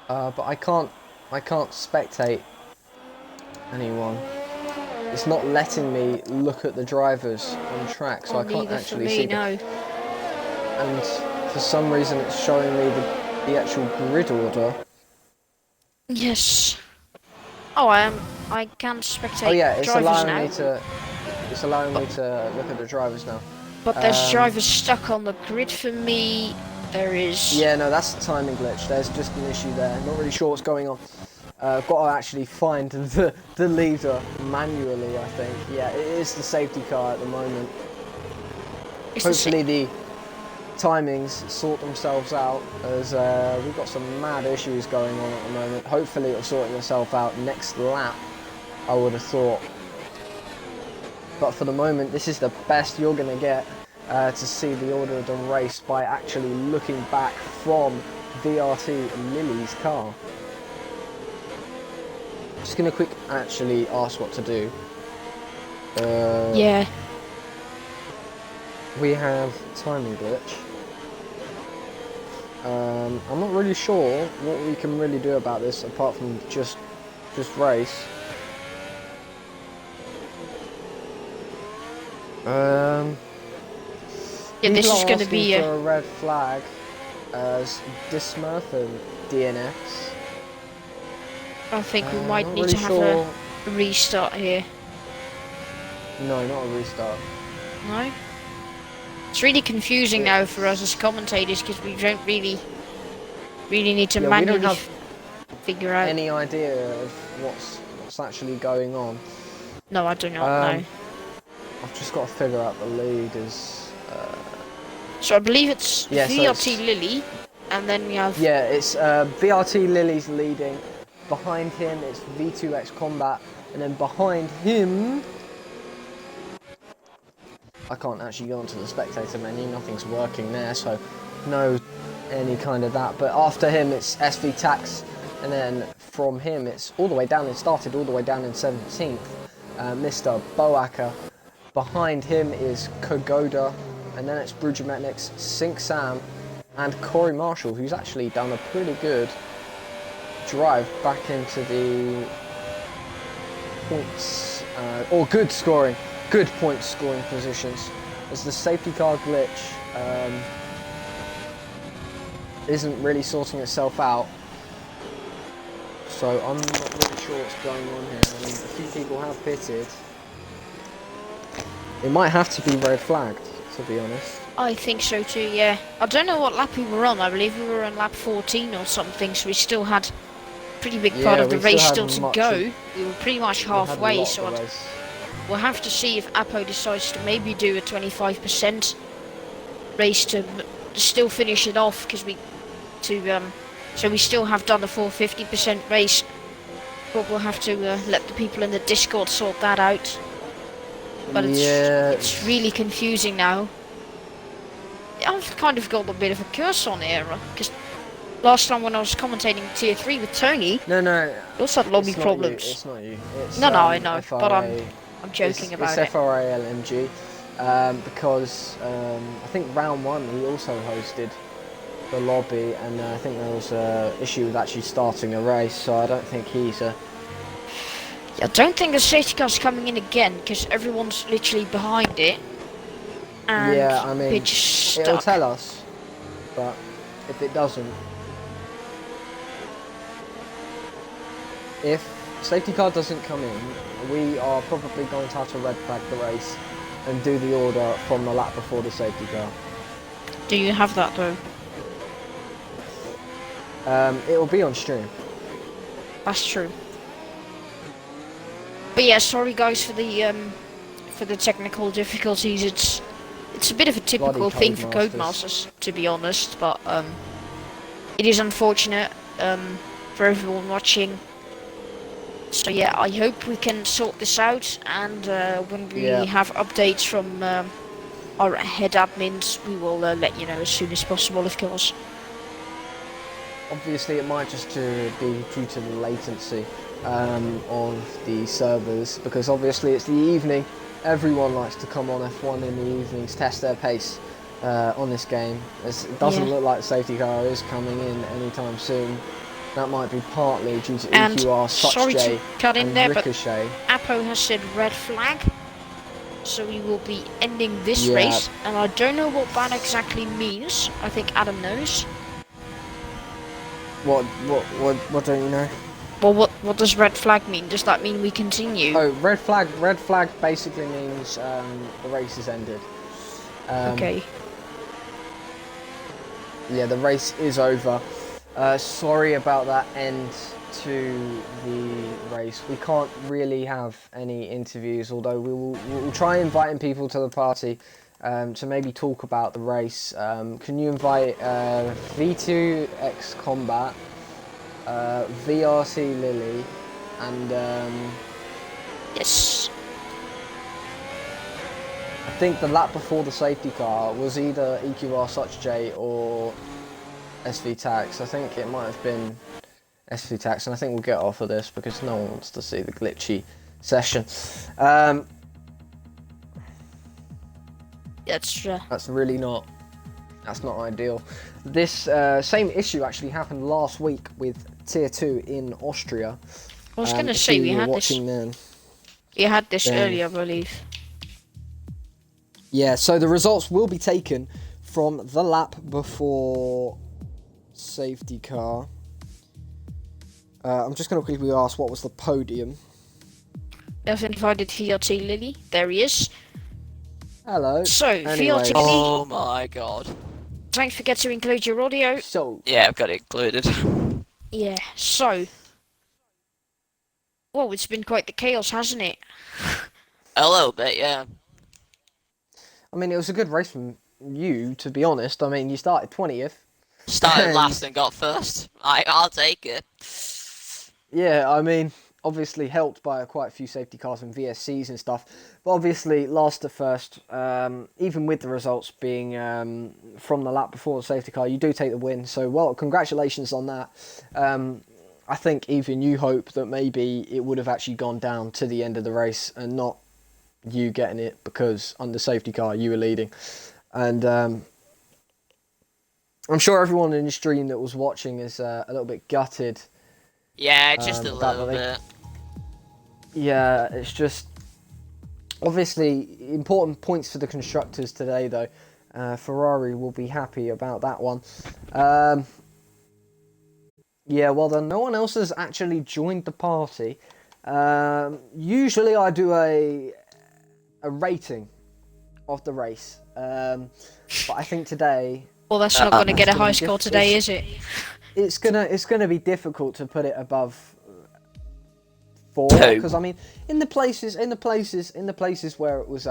[SPEAKER 1] But I can't spectate anyone. It's not letting me look at the drivers on track, so I can't
[SPEAKER 2] neither
[SPEAKER 1] actually
[SPEAKER 2] for me,
[SPEAKER 1] see them.
[SPEAKER 2] no.
[SPEAKER 1] And for some reason it's showing me the actual grid order.
[SPEAKER 2] Yes. Oh, I can spectate
[SPEAKER 1] Oh yeah, it's
[SPEAKER 2] drivers
[SPEAKER 1] allowing
[SPEAKER 2] now.
[SPEAKER 1] me to... It's allowing me to look at the drivers now.
[SPEAKER 2] But there's drivers stuck on the grid for me. There is...
[SPEAKER 1] Yeah, no, that's the timing glitch. There's just an issue there. Not really sure what's going on. I've got to actually find the leader manually, I think. Yeah, it is the safety car at the moment.
[SPEAKER 2] It's the
[SPEAKER 1] Hopefully the timings sort themselves out, as we've got some mad issues going on at the moment. Hopefully it'll sort itself out next lap, I would have thought. But for the moment, this is the best you're going to get to see the order of the race by actually looking back from VRT Lily's car. Just going to quick actually ask what to do.
[SPEAKER 2] Yeah.
[SPEAKER 1] We have timing glitch. I'm not really sure what we can really do about this apart from just race.
[SPEAKER 2] Yeah, this is going to be
[SPEAKER 1] a red flag as De Smurfen DNS.
[SPEAKER 2] I think we might
[SPEAKER 1] Not
[SPEAKER 2] need
[SPEAKER 1] really
[SPEAKER 2] to have
[SPEAKER 1] sure.
[SPEAKER 2] a restart here.
[SPEAKER 1] No, not a restart.
[SPEAKER 2] No? It's really confusing now for us as commentators because we don't really need to
[SPEAKER 1] Yeah, we
[SPEAKER 2] manually
[SPEAKER 1] don't have
[SPEAKER 2] figure out.
[SPEAKER 1] any idea of what's actually going on.
[SPEAKER 2] No, I do not know.
[SPEAKER 1] I've just got to figure out the lead is.
[SPEAKER 2] So I believe it's
[SPEAKER 1] Yeah, so
[SPEAKER 2] VRT
[SPEAKER 1] it's-
[SPEAKER 2] Lily, and then we have
[SPEAKER 1] Yeah, it's VRT Lily's leading. Behind him, it's V2X Combat, and then behind him, I can't actually go onto the spectator menu. Nothing's working there, so no any kind of that. But after him, it's SV Tax, and then from him, it's all the way down. It started all the way down in 17th. Mr. Boacker. Behind him is Kogoda, and then it's Brujametniks, Sink Sam, and Corey Marshall, who's actually done a pretty good drive back into the points, or good point scoring positions, as the safety car glitch isn't really sorting itself out. So I'm not really sure what's going on here. I mean, a few people have pitted. It might have to be red flagged, to be honest.
[SPEAKER 2] I think so too, yeah. I don't know what lap we were on. I believe we were on lap 14 or something, so we still had a pretty big part of the race still to go. We were pretty much halfway, so we'll have to see if Apo decides to maybe do a 25% race to still finish it off because so we still have done the full 50% race, but we'll have to let the people in the Discord sort that out. But it's really confusing now. I've kind of got a bit of a curse on here because last time when I was commentating Tier 3 with Tony,
[SPEAKER 3] No,
[SPEAKER 2] we also had lobby
[SPEAKER 3] it's
[SPEAKER 2] problems.
[SPEAKER 3] It's not you. It's,
[SPEAKER 2] No, I know,
[SPEAKER 3] FRA,
[SPEAKER 2] but I'm joking about
[SPEAKER 3] it's
[SPEAKER 2] it.
[SPEAKER 3] FRA LMG, because I think round 1 he also hosted the lobby, and I think there was an issue with actually starting a race, so I don't think he's a...
[SPEAKER 2] I don't think the safety car's coming in again because everyone's literally behind it. And
[SPEAKER 3] Yeah, I mean,
[SPEAKER 2] we're just
[SPEAKER 3] it'll
[SPEAKER 2] stuck.
[SPEAKER 3] tell us, but if it doesn't... If safety car doesn't come in, we are probably going to have to red flag the race and do the order from the lap before the safety car.
[SPEAKER 2] Do you have that though?
[SPEAKER 3] It will be on stream.
[SPEAKER 2] That's true. But yeah, sorry guys for the technical difficulties. It's a bit of a typical
[SPEAKER 3] Bloody
[SPEAKER 2] thing for
[SPEAKER 3] Codemasters.
[SPEAKER 2] Codemasters, to be honest. But it is unfortunate for everyone watching. So yeah, I hope we can sort this out, and when we have updates from our head admins, we will let you know as soon as possible, of course.
[SPEAKER 3] Obviously, it might just be due to the latency of the servers, because obviously it's the evening. Everyone likes to come on F1 in the evenings, test their pace on this game. It doesn't look like the safety car is coming in anytime soon. That might be partly due to
[SPEAKER 2] And
[SPEAKER 3] EQR,
[SPEAKER 2] sorry
[SPEAKER 3] Such
[SPEAKER 2] to cut in
[SPEAKER 3] and
[SPEAKER 2] there, but
[SPEAKER 3] Ricochet.
[SPEAKER 2] Apo has said red flag, so we will be ending this
[SPEAKER 3] Yeah.
[SPEAKER 2] race, and I don't know what that exactly means. I think Adam knows.
[SPEAKER 3] What don't you know?
[SPEAKER 2] Well, what does red flag mean? Does that mean we continue?
[SPEAKER 3] Oh, red flag basically means the race is ended.
[SPEAKER 2] Okay.
[SPEAKER 3] Yeah, the race is over. Sorry about that end to the race. We can't really have any interviews, although we'll try inviting people to the party to maybe talk about the race. Can you invite V2X Combat, VRC Lily, and
[SPEAKER 2] Yes.
[SPEAKER 3] I think the lap before the safety car was either EQR Such J or SV Tax. I think it might have been SV Tax, and I think we'll get off of this because no one wants to see the glitchy session. That's really not. That's not ideal. This same issue actually happened last week with Tier 2 in Austria.
[SPEAKER 2] I was going to say we had this.
[SPEAKER 3] Then.
[SPEAKER 2] You had this
[SPEAKER 3] Then.
[SPEAKER 2] earlier, I believe.
[SPEAKER 3] Yeah, so the results will be taken from the lap before safety car. I'm just going to quickly ask what was the podium.
[SPEAKER 2] I've invited VLT Lily. There he is.
[SPEAKER 3] Hello.
[SPEAKER 2] So,
[SPEAKER 3] Anyway.
[SPEAKER 2] VLT Lily,
[SPEAKER 4] Oh my god.
[SPEAKER 2] don't forget to include your audio.
[SPEAKER 3] So,
[SPEAKER 4] Yeah, I've got it included.
[SPEAKER 2] Yeah, so. Well, it's been quite the chaos, hasn't it?
[SPEAKER 4] A little bit, yeah.
[SPEAKER 3] I mean, it was a good race from you, to be honest. I mean, you started 20th.
[SPEAKER 4] Started last and got first. I'll take it.
[SPEAKER 3] Yeah, I mean, obviously helped by quite a few safety cars and VSCs and stuff. But obviously lost to first, even with the results being from the lap before the safety car, you do take the win. So, well, congratulations on that. I think even you hope that maybe it would have actually gone down to the end of the race and not you getting it because under safety car you were leading. And I'm sure everyone in the stream that was watching is a little bit gutted.
[SPEAKER 4] Yeah, just a
[SPEAKER 3] that
[SPEAKER 4] little
[SPEAKER 3] they-
[SPEAKER 4] bit.
[SPEAKER 3] Yeah, it's just obviously important points for the constructors today, though. Ferrari will be happy about that one. Yeah, well then, no one else has actually joined the party. Usually I do a rating of the race, but I think today
[SPEAKER 2] Well, that's not going to get a
[SPEAKER 3] it's
[SPEAKER 2] high
[SPEAKER 3] gonna be
[SPEAKER 2] score
[SPEAKER 3] difficult.
[SPEAKER 2] today, is it?
[SPEAKER 3] it's gonna be difficult to put it above 4,
[SPEAKER 4] 2.
[SPEAKER 3] because I mean in the places where it was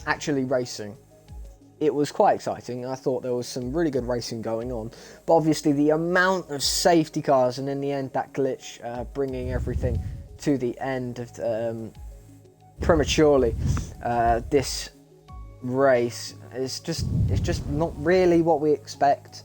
[SPEAKER 3] actually racing, it was quite exciting. I thought there was some really good racing going on, but obviously the amount of safety cars and in the end that glitch bringing everything to the end of prematurely this race is just not really what we expect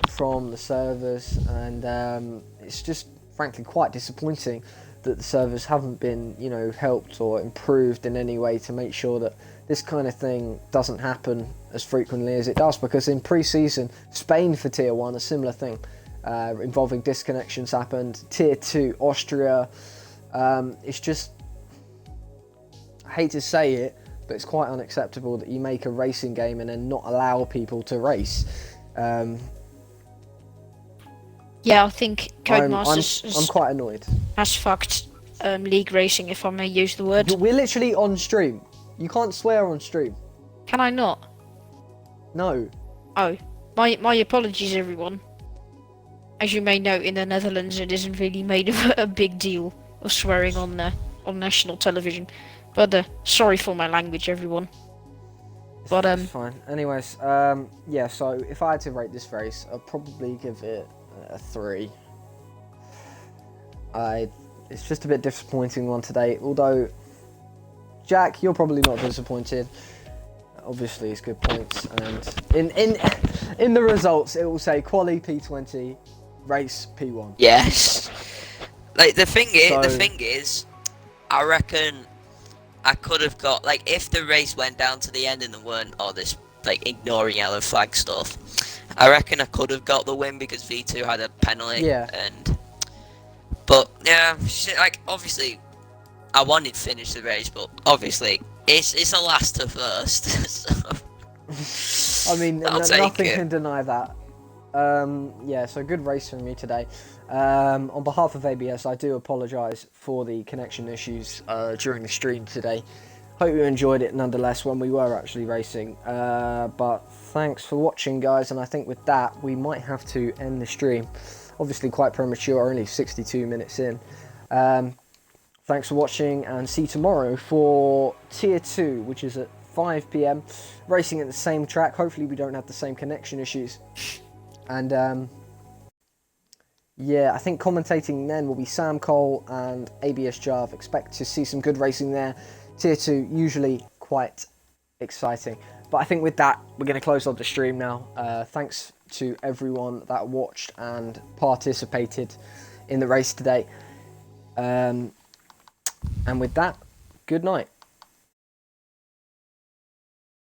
[SPEAKER 3] from the servers, and it's just frankly quite disappointing that the servers haven't been, you know, helped or improved in any way to make sure that this kind of thing doesn't happen as frequently as it does, because in pre-season Spain for Tier 1 a similar thing involving disconnections happened. Tier 2 Austria, it's just, I hate to say it, but it's quite unacceptable that you make a racing game and then not allow people to race.
[SPEAKER 2] Yeah, I think
[SPEAKER 3] I'm
[SPEAKER 2] Codemasters
[SPEAKER 3] quite annoyed.
[SPEAKER 2] has fucked League Racing, if I may use the word.
[SPEAKER 3] We're literally on stream. You can't swear on stream.
[SPEAKER 2] Can I not?
[SPEAKER 3] No.
[SPEAKER 2] Oh, my apologies, everyone. As you may know, in the Netherlands, it isn't really made of a big deal of swearing on national television. But sorry for my language, everyone. But
[SPEAKER 3] It's fine. Anyways, yeah. So if I had to rate this race, I'd probably give it a 3. It's just a bit disappointing one today. Although, Jack, you're probably not disappointed. Obviously, it's good points, and in the results, it will say quali P20, race P1.
[SPEAKER 4] Yes. Like the thing
[SPEAKER 3] So-
[SPEAKER 4] is, I reckon I could have got, like, if the race went down to the end and there weren't all this like ignoring yellow flag stuff, I reckon I could have got the win because V2 had a penalty.
[SPEAKER 3] Yeah.
[SPEAKER 4] But yeah, like obviously, I wanted to finish the race, but obviously it's a last to first. So
[SPEAKER 3] I mean,
[SPEAKER 4] I'll take
[SPEAKER 3] nothing
[SPEAKER 4] it.
[SPEAKER 3] can deny that. Yeah, so good race from me today. On behalf of ABS, I do apologise for the connection issues during the stream today. Hope you enjoyed it nonetheless when we were actually racing. But thanks for watching, guys, and I think with that, we might have to end the stream. Obviously quite premature, only 62 minutes in. Thanks for watching, and see you tomorrow for Tier 2, which is at 5 PM, racing at the same track. Hopefully we don't have the same connection issues. And yeah, I think commentating then will be Sam Cole and ABS Jarv. Expect to see some good racing there. Tier 2, usually quite exciting. But I think with that, we're going to close off the stream now. Thanks to everyone that watched and participated in the race today. And with that, good night.